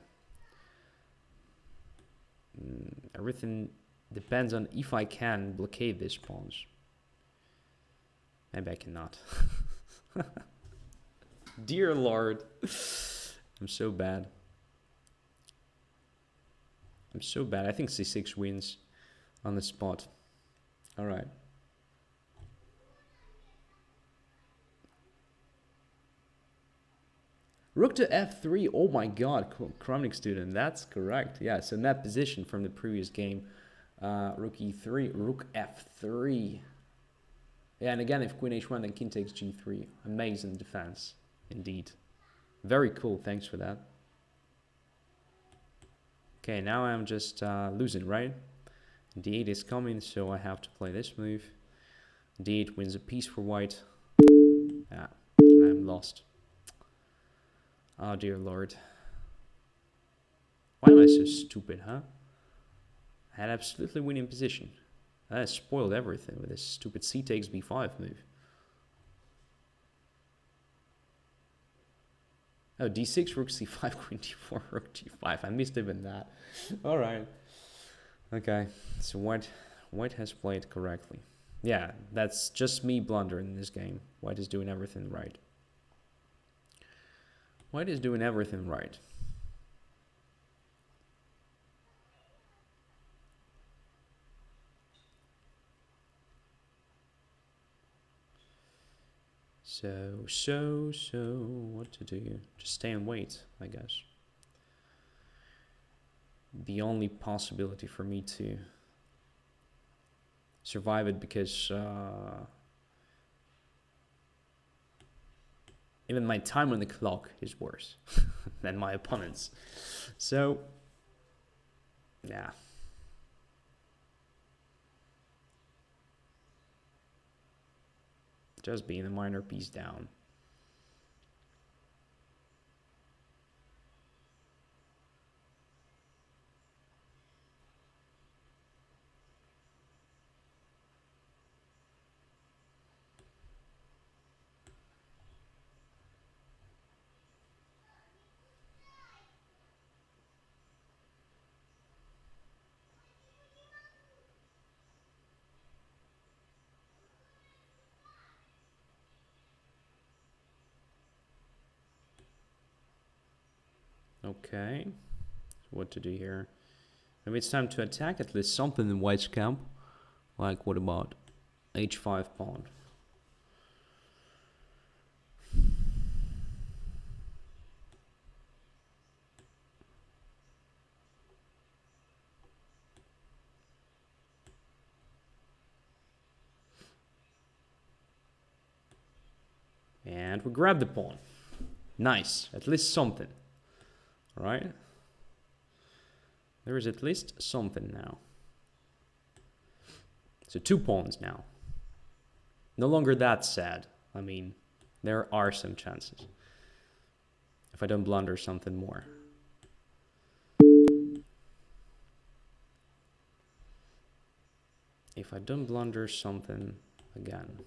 Everything depends on if I can blockade these pawns. Maybe I cannot. Dear Lord. I'm so bad. I'm so bad. I think c6 wins on the spot. All right. Rook to f3. Oh my god, Kramnik student. That's correct. Yeah, so in that position from the previous game, rook e3, rook f3. Yeah, and again, if queen h1, then king takes g3. Amazing defense, indeed. Very cool. Thanks for that. Okay, now I'm just losing, right? D8 is coming, so I have to play this move. D8 wins a piece for white. Yeah, and I'm lost. Oh dear Lord. Why am I so stupid, huh? I had absolutely winning position. I spoiled everything with this stupid c takes b5 move. Oh, d6, rook c5, queen d4, rook g5. I missed even that. All right. Okay, so white has played correctly. Yeah, that's just me blundering in this game. White is doing everything right. White is doing everything right. So, what to do? Just stay and wait, I guess. The only possibility for me to survive it, because even my time on the clock is worse than my opponent's. So, yeah. Just being a minor piece down. Okay, so what to do here? Maybe it's time to attack at least something in white's camp. Like, what about h5 pawn? And we grab the pawn. Nice, at least something. All right? There is at least something now. So 2 pawns now. No longer that sad. I mean, there are some chances. If I don't blunder something more. If I don't blunder something again.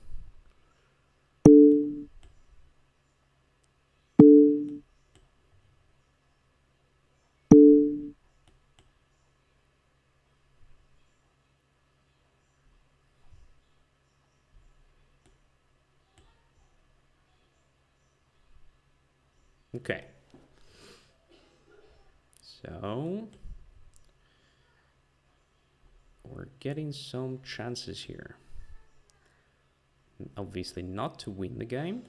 Okay. So we're getting some chances here. Obviously not to win the game,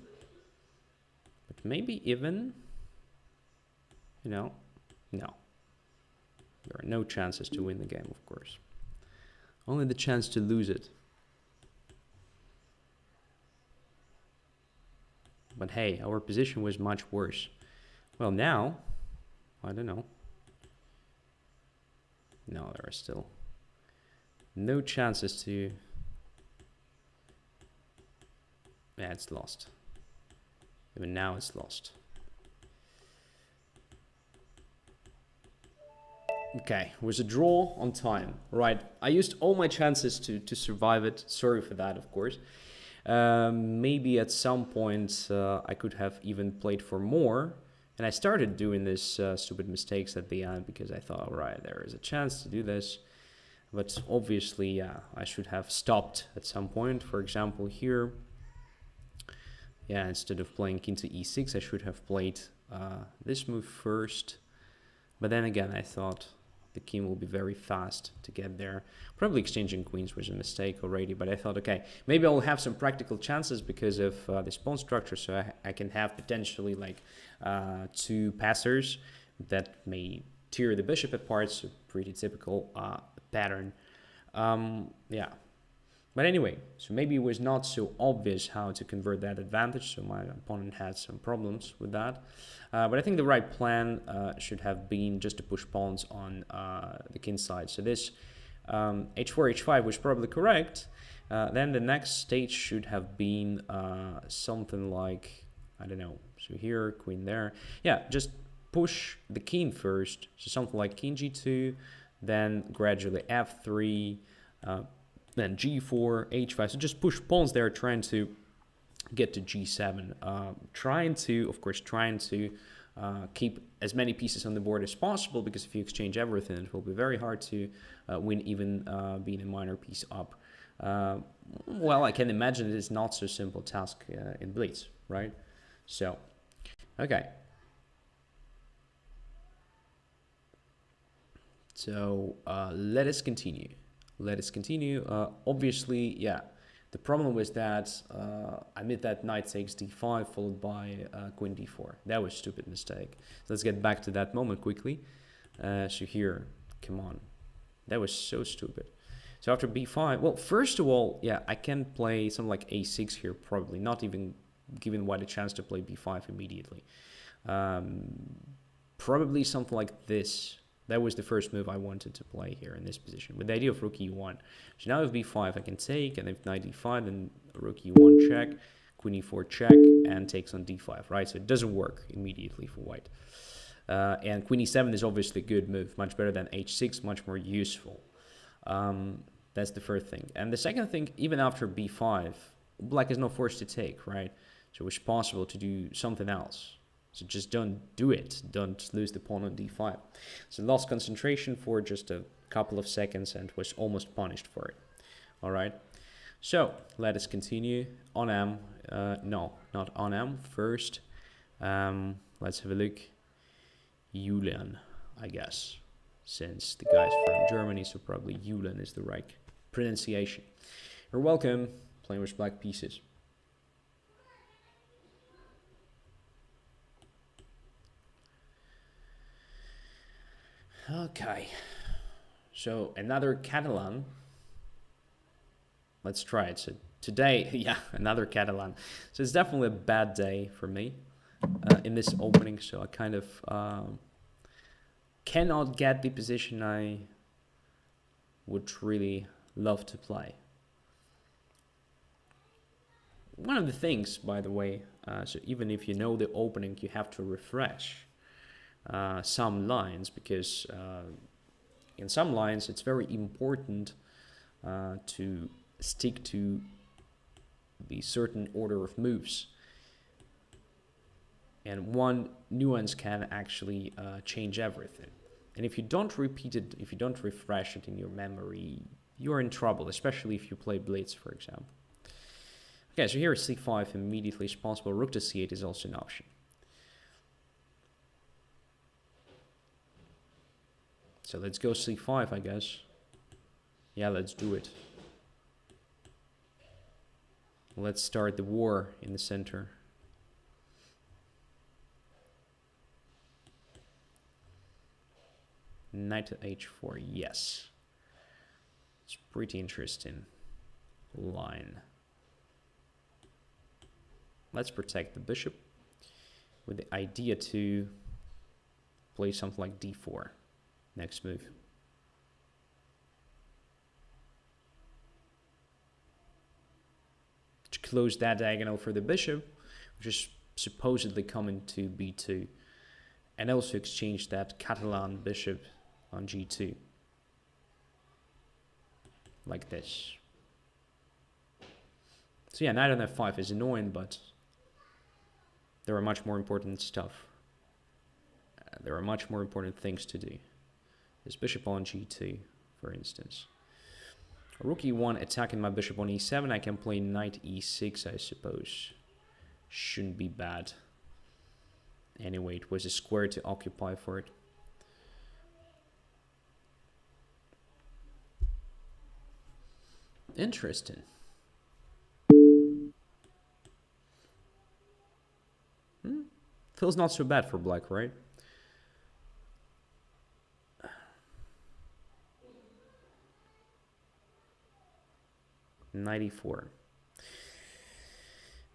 but maybe even, you know, no. There are no chances to win the game, of course. Only the chance to lose it. But hey, our position was much worse. Well, now, I don't know. No, there are still no chances to... Yeah, it's lost. Even now it's lost. Okay, it was a draw on time. Right, I used all my chances to survive it. Sorry for that, of course. Maybe at some point I could have even played for more, And I started doing this stupid mistakes at the end because I thought, all right, there is a chance to do this. But obviously, I should have stopped at some point. For example, here, instead of playing king to e6, I should have played this move first. But then again, I thought the king will be very fast to get there. Probably exchanging queens was a mistake already, but I thought, okay, maybe I'll have some practical chances because of this pawn structure, so I can have potentially like two passers that may tear the bishop apart, so pretty typical pattern. But anyway, so maybe it was not so obvious how to convert that advantage, so my opponent had some problems with that. But I think the right plan should have been just to push pawns on the king side. So this h4, h5 was probably correct. Then the next stage should have been something like, I don't know, so here, queen there. Yeah, just push the king first, so something like king g2, then gradually f3, then g4, h5. So just push pawns there, trying to get to g7. Trying to keep as many pieces on the board as possible, because if you exchange everything, it will be very hard to win, even being a minor piece up. Well, I can imagine it is not so simple task in Blitz, right? So, okay. So let us continue. Obviously, the problem was that I made that knight takes d5 followed by queen d4. That was a stupid mistake. So let's get back to that moment quickly. So here, come on. That was so stupid. So after b5, well, first of all, I can play something like a6 here, probably, not even giving white a chance to play b5 immediately. Probably something like this. That was the first move I wanted to play here in this position, with the idea of rook e1. So now if b5 I can take, and if knight e5, then rook e1 check, queen e4 check, and takes on d5, right? So it doesn't work immediately for white. And queen e7 is obviously a good move, much better than h6, much more useful. That's the first thing. And the second thing, even after b5, black is not forced to take, right? So it's possible to do something else. So just don't do it. Don't lose the pawn on d5. So lost concentration for just a couple of seconds and was almost punished for it. All right. So let us continue. On M. No, not on M. First, let's have a look. Julian, I guess, since the guy's from Germany, so probably Julian is the right pronunciation. You're welcome. Playing with black pieces. Okay, so another Catalan. Let's try it. So today, another Catalan. So it's definitely a bad day for me in this opening. So I kind of cannot get the position I would really love to play. One of the things, by the way, so even if you know the opening, you have to refresh some lines, because in some lines it's very important to stick to the certain order of moves, and one nuance can actually change everything. And if you don't repeat it, if you don't refresh it in your memory, you're in trouble, especially if you play Blitz, for example. Okay, so here is c5 immediately is possible. Rook to c8 is also an option. So let's go c5, I guess. Yeah, let's do it. Let's start the war in the center. Knight to h4, yes. It's pretty interesting line. Let's protect the bishop with the idea to play something like d4. Next move. To close that diagonal for the bishop, which is supposedly coming to b2. And also exchange that Catalan bishop on g2. Like this. So yeah, knight on f5 is annoying, but there are much more important stuff. there are much more important things to do. This bishop on g2, for instance. Rook e1 attacking my bishop on e7. I can play knight e6, I suppose. Shouldn't be bad. Anyway, it was a square to occupy for it. Interesting. Feels not so bad for black, right? .94.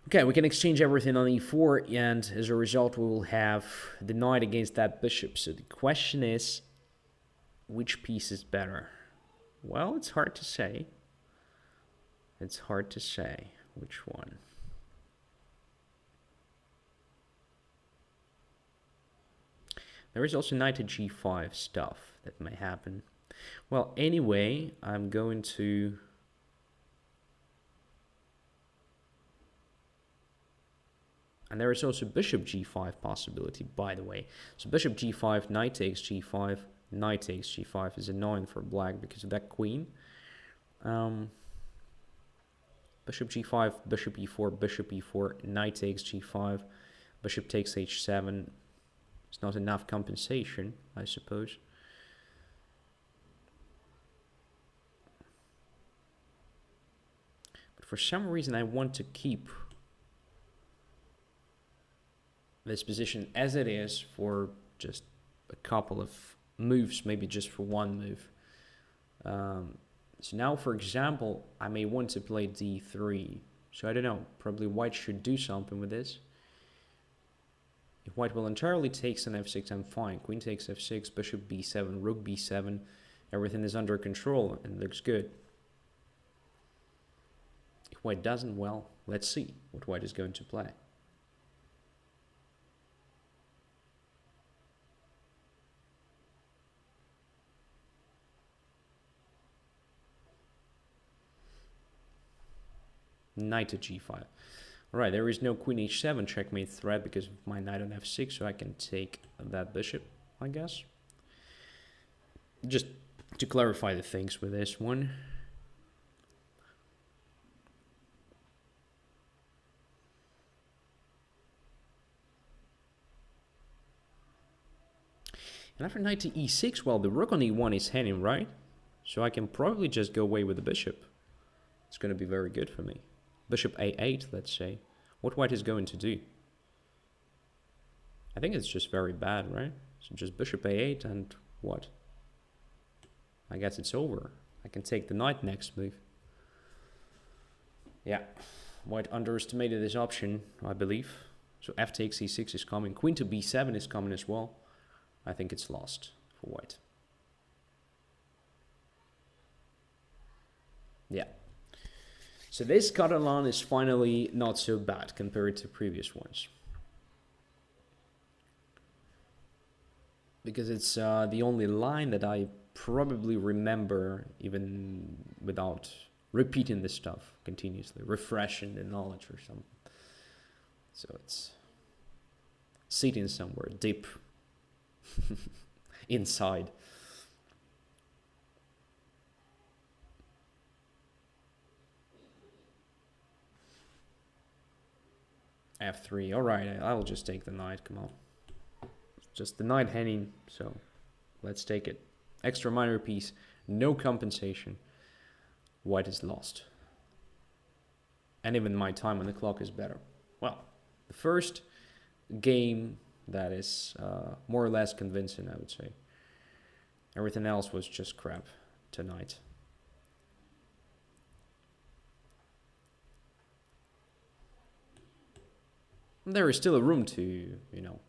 Okay, we can exchange everything on e4, and as a result, we will have the knight against that bishop. So the question is, which piece is better? Well, it's hard to say. It's hard to say which one. There is also knight to g5 stuff that may happen. Well, anyway, I'm going to... And there is also bishop g5 possibility, by the way. So bishop g5, knight takes g5, knight takes g5 is annoying for black because of that queen. Bishop g5, bishop e4, knight takes g5, bishop takes h7. It's not enough compensation, I suppose. But for some reason I want to keep this position as it is for just a couple of moves, maybe just for one move. So now, for example, I may want to play d3. So I don't know, probably white should do something with this. If white will entirely takes an f6, I'm fine. Queen takes f6, bishop b7, rook b7. Everything is under control and looks good. If white doesn't, well, let's see what white is going to play. Knight to g5. All right, there is no queen h7 checkmate threat because of my knight on f6, so I can take that bishop, I guess. Just to clarify the things with this one. And after knight to e6, well, the rook on e1 is hanging, right? So I can probably just go away with the bishop. It's going to be very good for me. Bishop a8, let's say. What white is going to do? I think it's just very bad, right? So just bishop a8 and what? I guess it's over. I can take the knight next move. Yeah, white underestimated this option, I believe. So f takes e6 is coming. Queen to b7 is coming as well. I think it's lost for white. Yeah. So this Catalan is finally not so bad compared to previous ones. Because it's the only line that I probably remember even without repeating this stuff continuously, refreshing the knowledge or something. So it's sitting somewhere deep inside. f3. All right, I'll just take the knight. Come on. Just the knight hanging, so let's take it. Extra minor piece, no compensation. White is lost. And even my time on the clock is better. Well, the first game that is more or less convincing, I would say. Everything else was just crap tonight. There is still a room to, you know,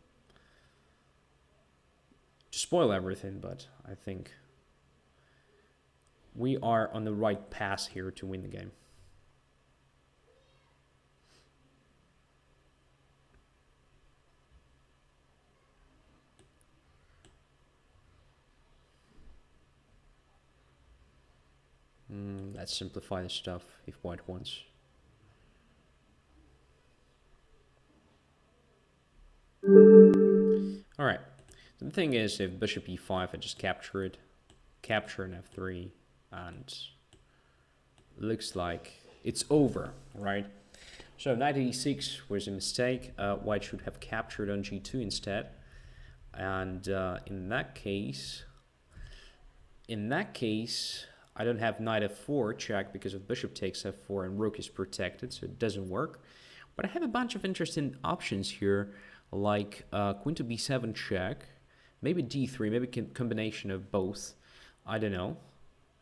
to spoil everything, but I think we are on the right path here to win the game. Let's simplify the stuff if white wants. All right, The thing is, if bishop e5, I just capture it, capture an f3, and looks like it's over, right? So knight e6 was a mistake. White should have captured on g2 instead. And in that case, I don't have knight f4 check because if bishop takes f4 and rook is protected, so it doesn't work. But I have a bunch of interesting options here, like queen to b7 check, maybe d3, maybe combination of both. I don't know.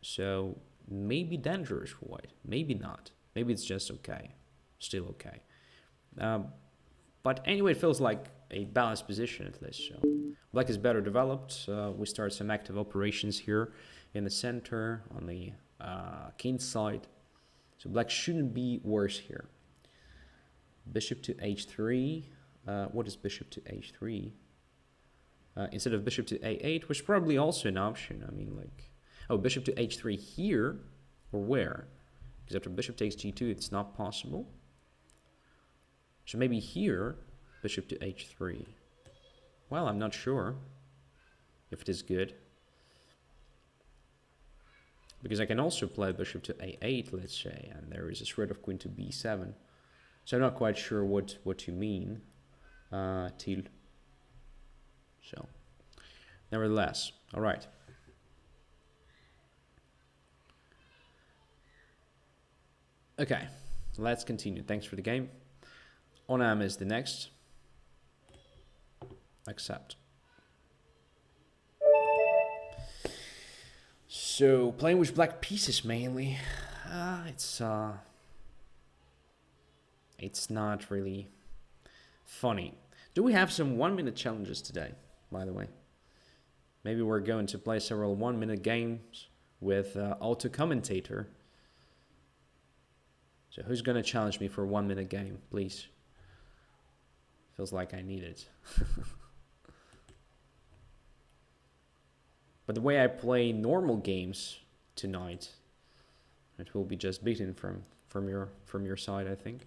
So maybe dangerous for white, maybe not. Maybe it's just okay, still okay. But anyway, it feels like a balanced position at least. So black is better developed. We start some active operations here in the center on the king side. So black shouldn't be worse here. Bishop to h3. What is bishop to h3? Instead of bishop to a8, which is probably also an option. I mean, like, oh, bishop to h3 here or where? Because after bishop takes g2, it's not possible. So maybe here, bishop to h3. Well, I'm not sure if it is good. Because I can also play bishop to a8, let's say, and there is a threat of queen to b7. So I'm not quite sure what you mean, Til. So, nevertheless, all right. Okay, let's continue. Thanks for the game. Onam is the next. Accept. So playing with black pieces mainly. It's not really funny. Do we have some 1-minute challenges today, by the way? Maybe we're going to play several 1-minute games with auto commentator. So who's going to challenge me for a 1-minute game, please? Feels like I need it. But the way I play normal games tonight, it will be just beaten from your side, I think.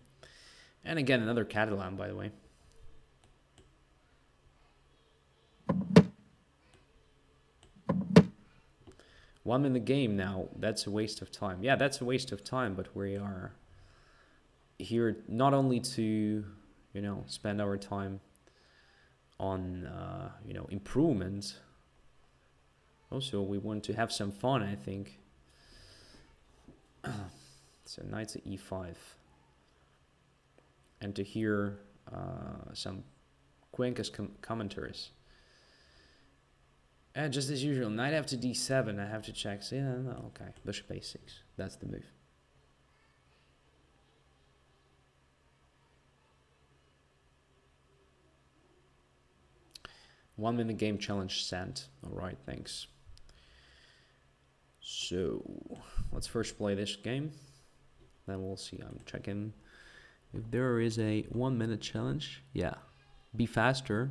And again, another Catalan, by the way. One minute game now, that's a waste of time. Yeah, that's a waste of time, but we are here not only to, spend our time on, improvement. Also, we want to have some fun, I think. So knight to e5. And to hear some Cuenca's commentaries. And just as usual, knight after d7, I have to check. So, yeah, no, okay, bishop a6, that's the move. One-minute game challenge sent. All right, thanks. So let's first play this game. Then we'll see. I'm checking if there is a 1-minute challenge. Yeah, be faster.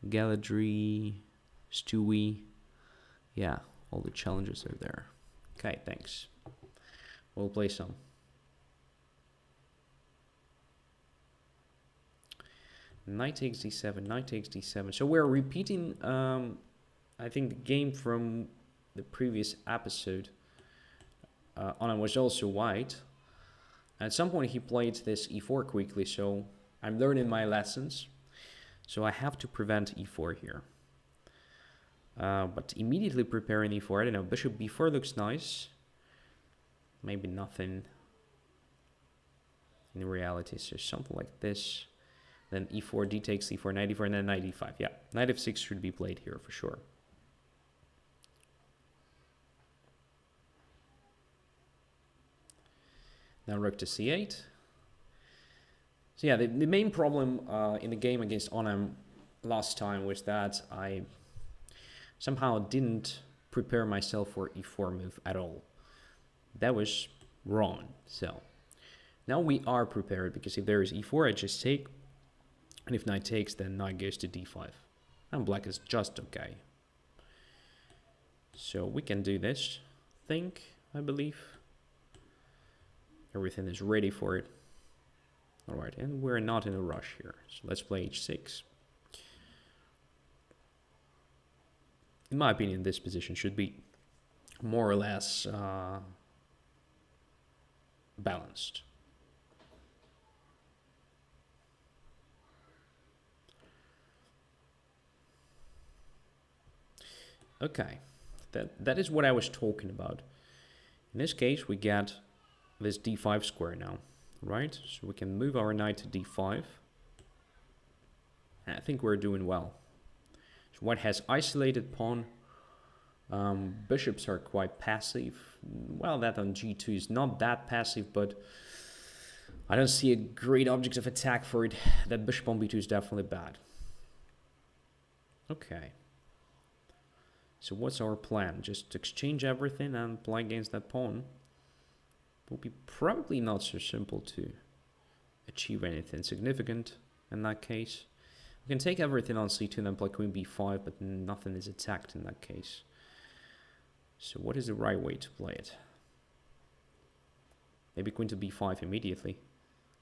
Galadry, Stewie. Yeah, all the challenges are there. Okay, thanks. We'll play some. Knight takes d7, knight takes d7. So we're repeating, I think, the game from the previous episode. Anna was also white. At some point he played this e4 quickly, so I'm learning my lessons. So I have to prevent e4 here. But immediately preparing e4, I don't know, bishop b4 looks nice. Maybe nothing in reality, so something like this. Then e4, d takes e4, knight e4, and then knight e5. Yeah, knight f6 should be played here for sure. Now rook to c8. So yeah, the main problem in the game against Onam last time was that I somehow didn't prepare myself for e4 move at all. That was wrong. So now we are prepared, because if there is e4, I just take. And if knight takes, then knight goes to d5. And black is just okay. So we can do this, I believe. Everything is ready for it. Alright, and we're not in a rush here. So let's play h6. in my opinion, this position should be more or less balanced. Okay, that is what I was talking about. In this case, we get this d5 square now, right? So we can move our knight to d5. And I think we're doing well. So white has isolated pawn. Bishops are quite passive. Well, that on g2 is not that passive, but I don't see a great object of attack for it. That bishop on b2 is definitely bad. Okay. So what's our plan? Just exchange everything and play against that pawn. Will be probably not so simple to achieve anything significant in that case. We can take everything on c2 and then play queen b5, but nothing is attacked in that case. So what is the right way to play it? Maybe queen to b5 immediately.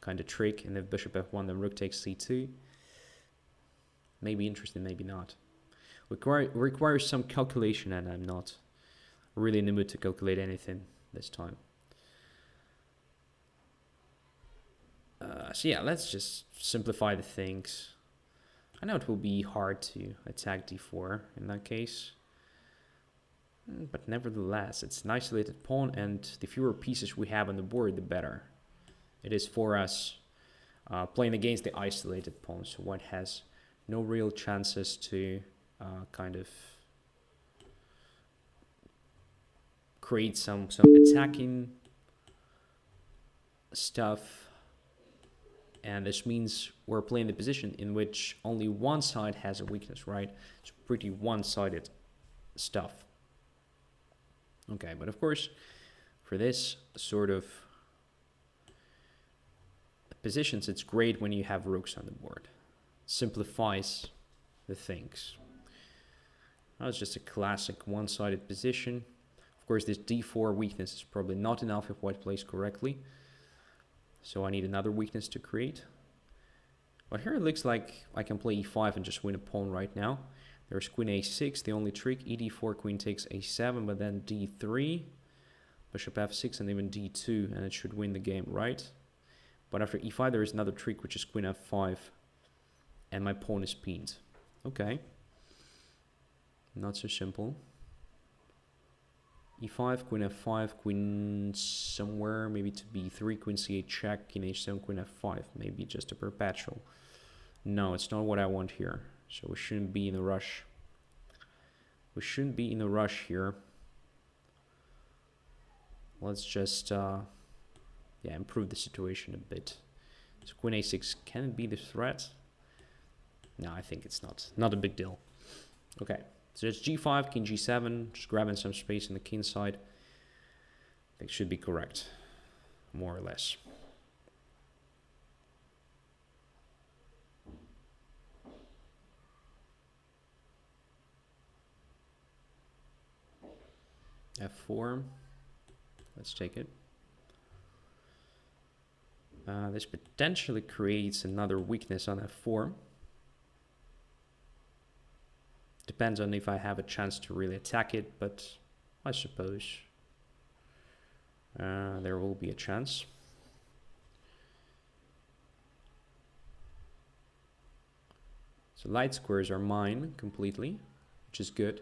Kind of trick, and if bishop f1, then rook takes c2. Maybe interesting, maybe not. Requires some calculation, and I'm not really in the mood to calculate anything this time. So yeah, let's just simplify the things. I know it will be hard to attack d4 in that case. But nevertheless, it's an isolated pawn, and the fewer pieces we have on the board, the better. It is for us playing against the isolated pawn, so white has no real chances to kind of create some attacking stuff. And this means we're playing the position in which only one side has a weakness, right? It's pretty one-sided stuff. Okay, but of course, for this sort of positions, it's great when you have rooks on the board. Simplifies the things. Now it's just a classic one-sided position. Of course, this d4 weakness is probably not enough if white plays correctly. So I need another weakness to create. But here it looks like I can play e5 and just win a pawn right now. There's queen a6, the only trick. ed4, queen takes a7, but then d3, bishop f6, and even d2, and it should win the game, right? But after e5, there is another trick, which is queen f5, and my pawn is pinned. Okay. Not so simple. e5, queen f5, queen somewhere, maybe to b3, queen c8 check, king h7, queen f5, maybe just a perpetual. No, it's not what I want here. So we shouldn't be in a rush. We shouldn't be in a rush here. Let's just improve the situation a bit. So queen a6, can it be the threat? No, I think it's not a big deal. Okay, so it's g5, king g7, just grabbing some space on the king side. I think should be correct, more or less. f4, let's take it. This potentially creates another weakness on f4. Depends on if I have a chance to really attack it, but I suppose there will be a chance. So light squares are mine completely, which is good.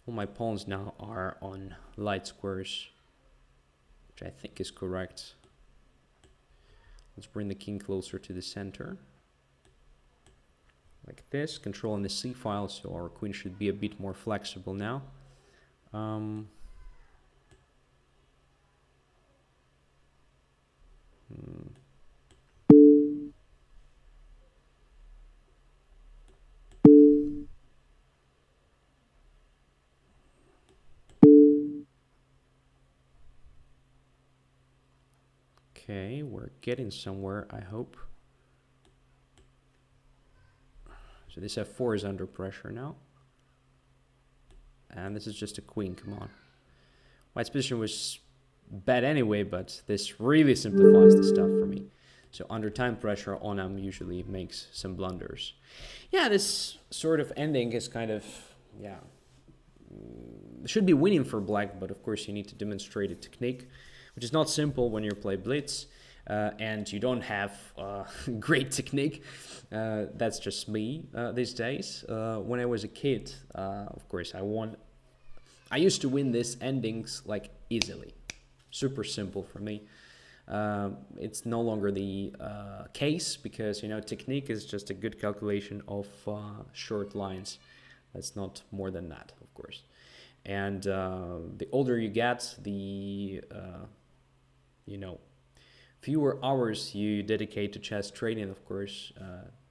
All my pawns now are on light squares, which I think is correct. Let's bring the king closer to the center. Like this, controlling the c file, so our queen should be a bit more flexible now. Okay, we're getting somewhere, I hope. So this f4 is under pressure now. And this is just a queen, come on. White's position was bad anyway, but this really simplifies the stuff for me. So under time pressure, Onam usually makes some blunders. Yeah, this sort of ending is kind of, yeah, should be winning for black, but of course you need to demonstrate a technique, which is not simple when you play blitz, and you don't have great technique. That's just me these days. When I was a kid, of course I used to win these endings like easily. Super simple for me. It's no longer the case because, you know, technique is just a good calculation of short lines. That's not more than that, of course. And the older you get, the, you know, fewer hours you dedicate to chess training, of course,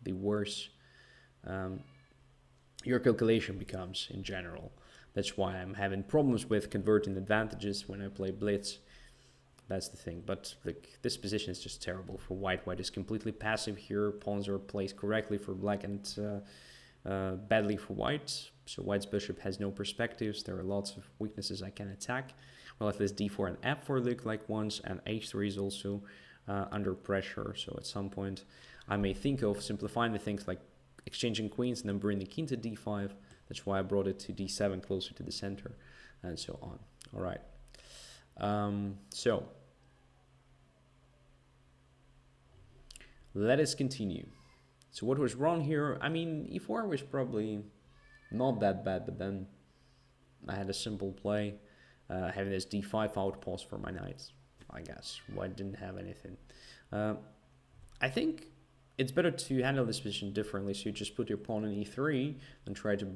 the worse your calculation becomes in general. That's why I'm having problems with converting advantages when I play blitz. That's the thing. But like, this position is just terrible for white. White is completely passive here. Pawns are placed correctly for black and badly for white. So white's bishop has no perspectives. There are lots of weaknesses I can attack. Well, at least d4 and f4 look like ones, and h3 is also under pressure. So at some point, I may think of simplifying the things like exchanging queens and then bringing the king to d5. That's why I brought it to d7 closer to the center, and so on. All right. So let us continue. So what was wrong here? I mean, e4 was probably not that bad, but then I had a simple play, having this d5 outpost for my knights, I guess. White didn't have anything. I think it's better to handle this position differently. So you just put your pawn on e3 and try to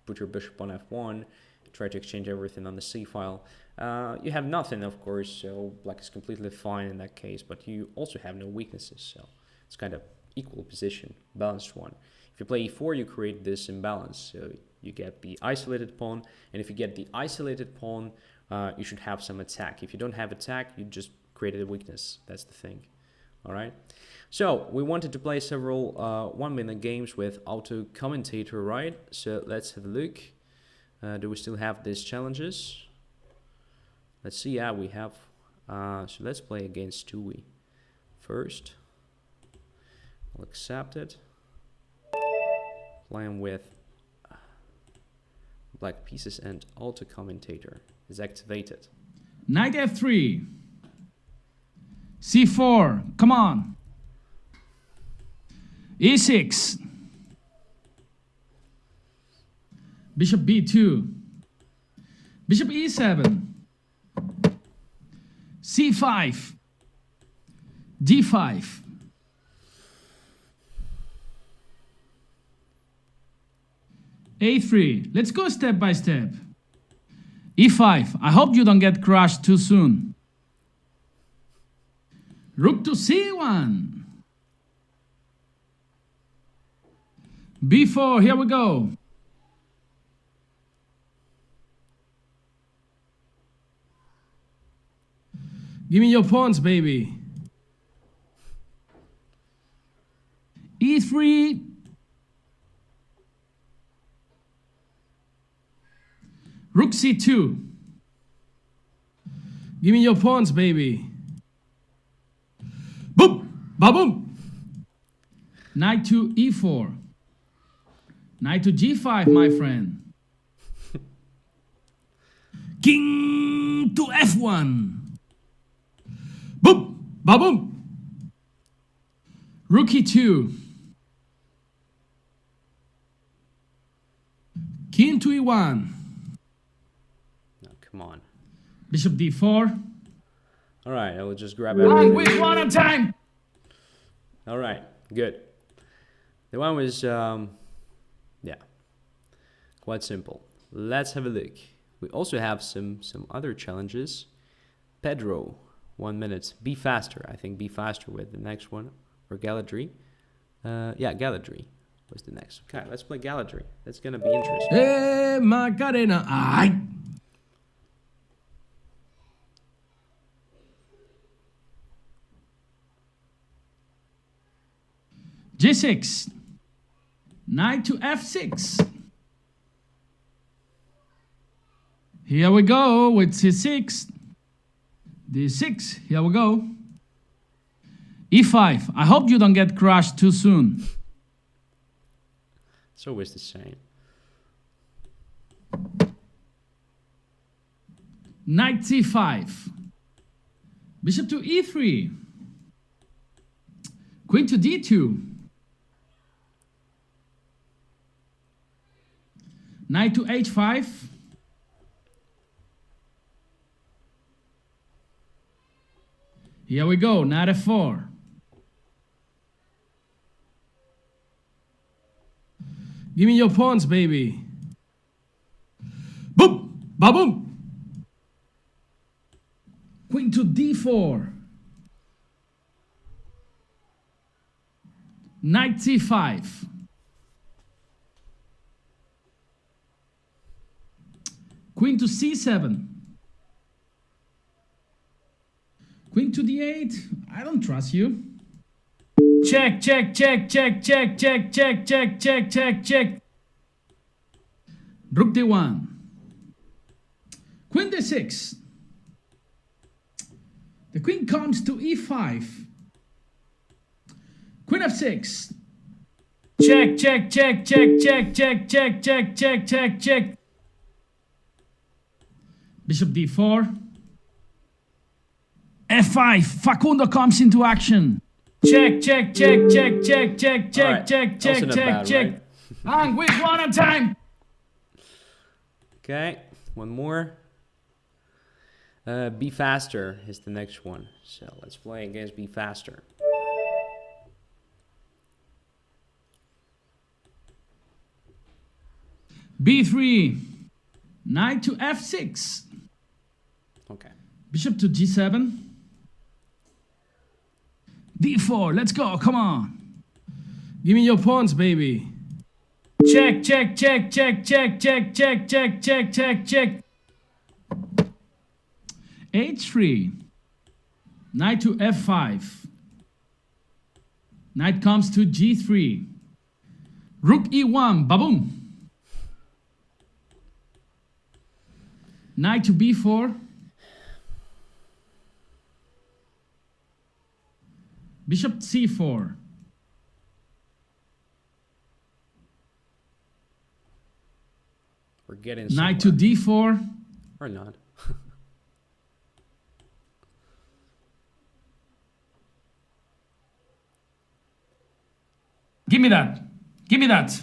put your bishop on f1, try to exchange everything on the c file. You have nothing, of course, so black is completely fine in that case, but you also have no weaknesses, so it's kind of equal position, balanced one. If you play e4, you create this imbalance, so you get the isolated pawn, and if you get the isolated pawn, you should have some attack. If you don't have attack, you just created a weakness. That's the thing. All right. So we wanted to play several 1-minute games with auto commentator, right? So let's have a look. Do we still have these challenges? Let's see. Yeah, we have. So let's play against Stewie first. I'll accept it. Playing with black pieces and auto commentator is activated. Knight f3. c4. Come on. e6. Bishop b2. Bishop e7. c5. d5. a3. Let's go step by step. e5. I hope you don't get crushed too soon. Rook to c1. b4. Here we go. Give me your pawns, baby. e3. Rook c2. Give me your pawns, baby. Boom! Ba-boom! Knight to e4. Knight to g5, my friend. King to f1. Boom! Ba-boom! Rook e2. King to e1. Come on. Bishop d4. All right, I will just grab everything. One at a time. All right, good. The one was, yeah, quite simple. Let's have a look. We also have some other challenges. Pedro, 1 minute. Be faster. I think be faster with the next one. Or Galadry. Yeah, Galadry was the next. Okay, let's play Galadry. That's going to be interesting. Hey, Macarena. Ay. g6. Knight to f6. Here we go with c6. D6. Here we go. E5. I hope you don't get crushed too soon. It's always the same. Knight C5. Bishop to E3. Queen to D2. Knight to H5. Here we go, knight F4. Give me your pawns, baby. Boom! Ba-boom! Queen to D4. Knight C5. Queen to C7. Queen to D8. I don't trust you. Check, check, check, check, check, check, check, check, check, check, check. Rook D1. Queen D6. The queen comes to E5. Queen F6. Check, check, check, check, check, check, check, check, check, check, check. Bishop D4. F5. Facundo comes into action. Check, check, check, check, check, check, check, Right. check, check, check, check. And with one on time. Okay, one more. Be faster is the next one. So let's play against Be faster. B3. Knight to F6. Okay. Bishop to G7. D4. Let's go. Come on. Give me your pawns, baby. Check, check, check, check, check, check, check, check, check, check, check. H3. Knight to F5. Knight comes to G3. Rook E1. Baboom. Knight to B4. Bishop C4. We're getting Knight to D4. or not. Give me that. Give me that.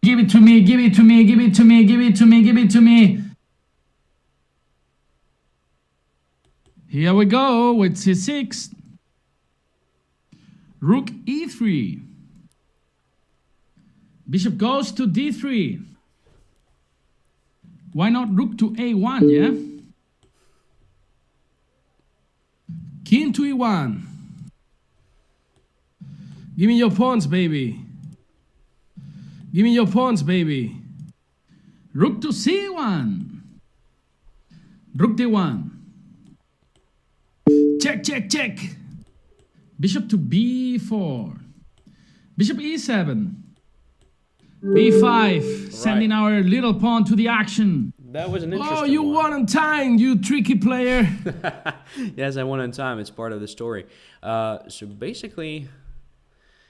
Give it to me. Give it to me. Give it to me. Give it to me. Give it to me. Here we go with C6. Rook E3. Bishop goes to D3. Why not rook to A1, yeah? King to E1. Give me your pawns, baby. Give me your pawns, baby. Rook to C1. Rook D1. Check, check, check. Bishop to B4. Bishop E7. B5. Sending our little pawn to the action. That was an interesting Oh, you one. won on time, you tricky player. Yes, I won on time. It's part of the story. So basically,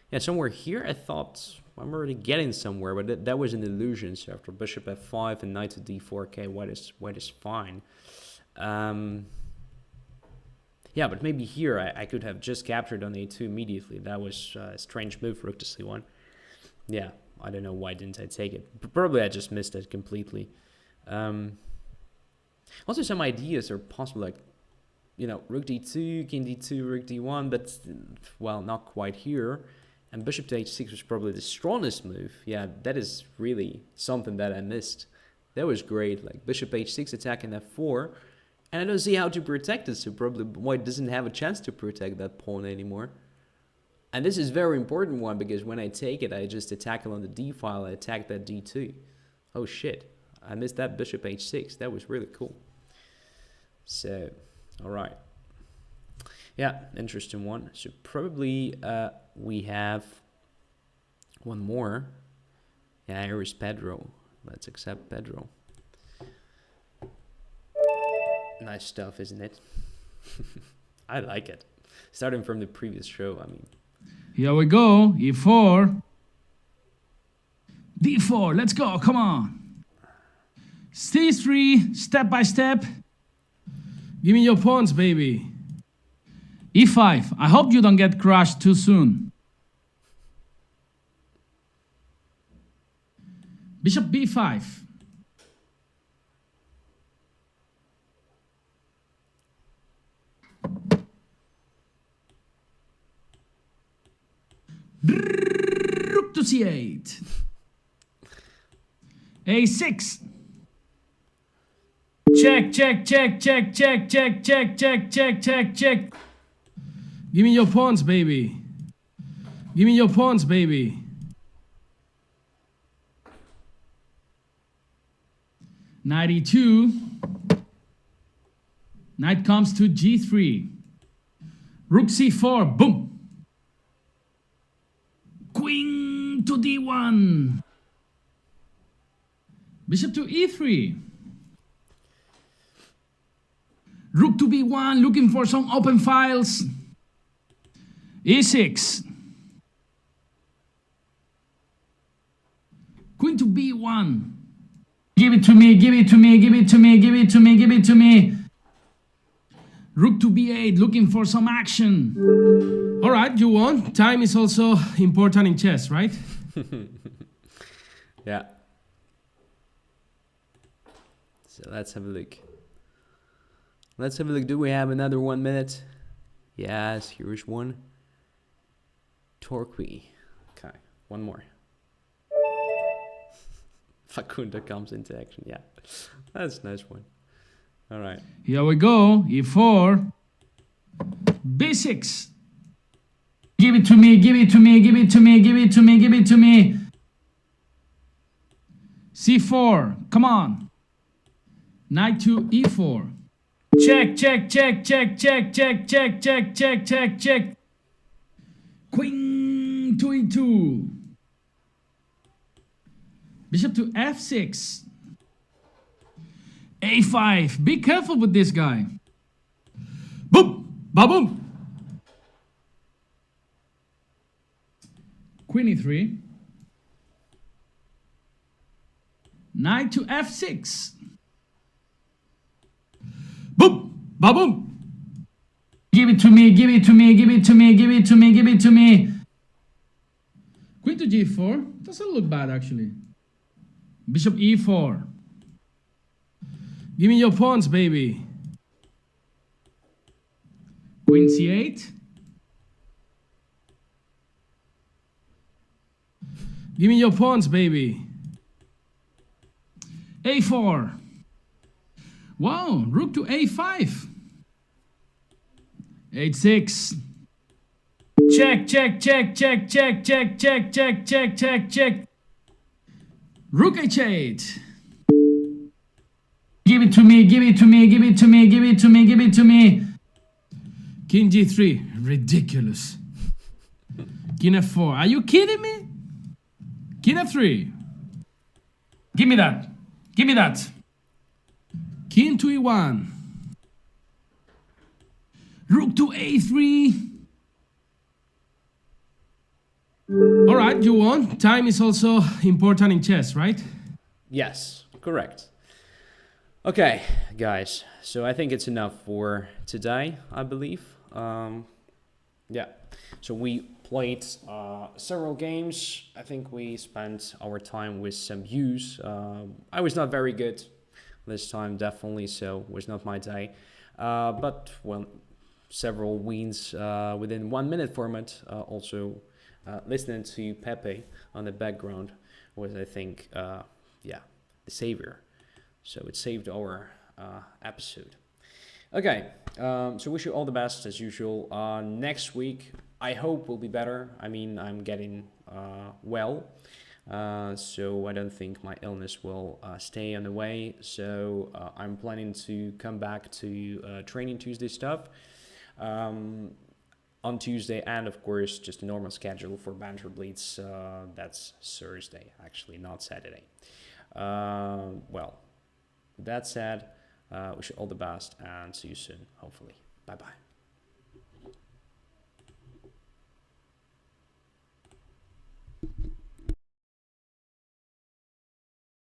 yeah, somewhere here I thought I'm already getting somewhere, but that was an illusion. So after bishop f5 and knight to d4, okay, white is fine. Yeah, but maybe here I could have just captured on a2 immediately. That was a strange move, rook to c1. Yeah, I don't know why didn't I take it. Probably I just missed it completely. Also, some ideas are possible, like, you know, rook d2, king d2, rook d1, but, well, not quite here. And bishop to h6 was probably the strongest move. Yeah, that is really something that I missed. That was great, like bishop h6 attacking f4. And I don't see how to protect it, so probably white doesn't have a chance to protect that pawn anymore. And this is a very important one, because when I take it, I just attack it on the d file, I attack that d2. Oh shit, I missed that bishop h6, that was really cool. So, alright. Yeah, interesting one. So probably we have one more. Yeah, here is Pedro. Let's accept Pedro. Nice stuff, isn't it? I like it. Starting from the previous show, I mean. Here we go. E4. D4. Let's go. Come on. C3. Step by step. Give me your pawns, baby. E5. I hope you don't get crushed too soon. Bishop B5. Rook to C8. A6. Check, check, check, check, check, check, check, check, check, check, check. Give me your pawns, baby. Give me your pawns, baby. Knight E2. Knight comes to G3. Rook C4. Boom. Queen to D1. Bishop to E3. Rook to B1, looking for some open files. E6. Queen to B1. Give it to me, give it to me, give it to me, give it to me, give it to me. Rook to B8, looking for some action. All right, you won. Time is also important in chess, right? Yeah. So let's have a look. Let's have a look. Do we have another 1 minute? Yes, here's one. Torquay. Okay, one more. Facunda comes into action. Yeah, that's a nice one. All right. Here we go. E4. B6. Give it to me, give it to me, give it to me, give it to me, give it to me. C4. Come on. Knight to E4. Check, check, check, check, check, check, check, check, check, check, check. Queen to E2. Bishop to F6. A5. Be careful with this guy. Boom! Ba-boom! Queen E3. Knight to F6. Boom! Ba-boom! Give it to me, give it to me, give it to me, give it to me, give it to me. Queen to G4. Doesn't look bad, actually. Bishop E4. Give me your pawns, baby. Queen C8. Give me your pawns, baby. A4. Wow, rook to A5. H6. Check, check, check, check, check, check, check, check, check, check, check. Rook H8. Give it to me, give it to me, give it to me, give it to me, give it to me. King G3. Ridiculous. King F4. Are you kidding me? King F3. Give me that. Give me that. King to E1. Rook to A3. All right, you won. Time is also important in chess, right? Yes, correct. Okay, guys. So I think it's enough for today, I believe. Yeah. So we played several games. I think we spent our time with some views. I was not very good this time, definitely, so was not my day. But, well, several wins within 1 minute format. Also, listening to Pepe on the background was, I think, yeah, the savior. So it saved our episode. Okay, so wish you all the best as usual. Next week, I hope will be better. I mean, I'm getting well, so I don't think my illness will stay on the way. So I'm planning to come back to training Tuesday stuff on Tuesday, and of course, just a normal schedule for Banter Blitz. That's Thursday, actually, not Saturday. Well, with that said, wish you all the best and see you soon, hopefully. Bye bye.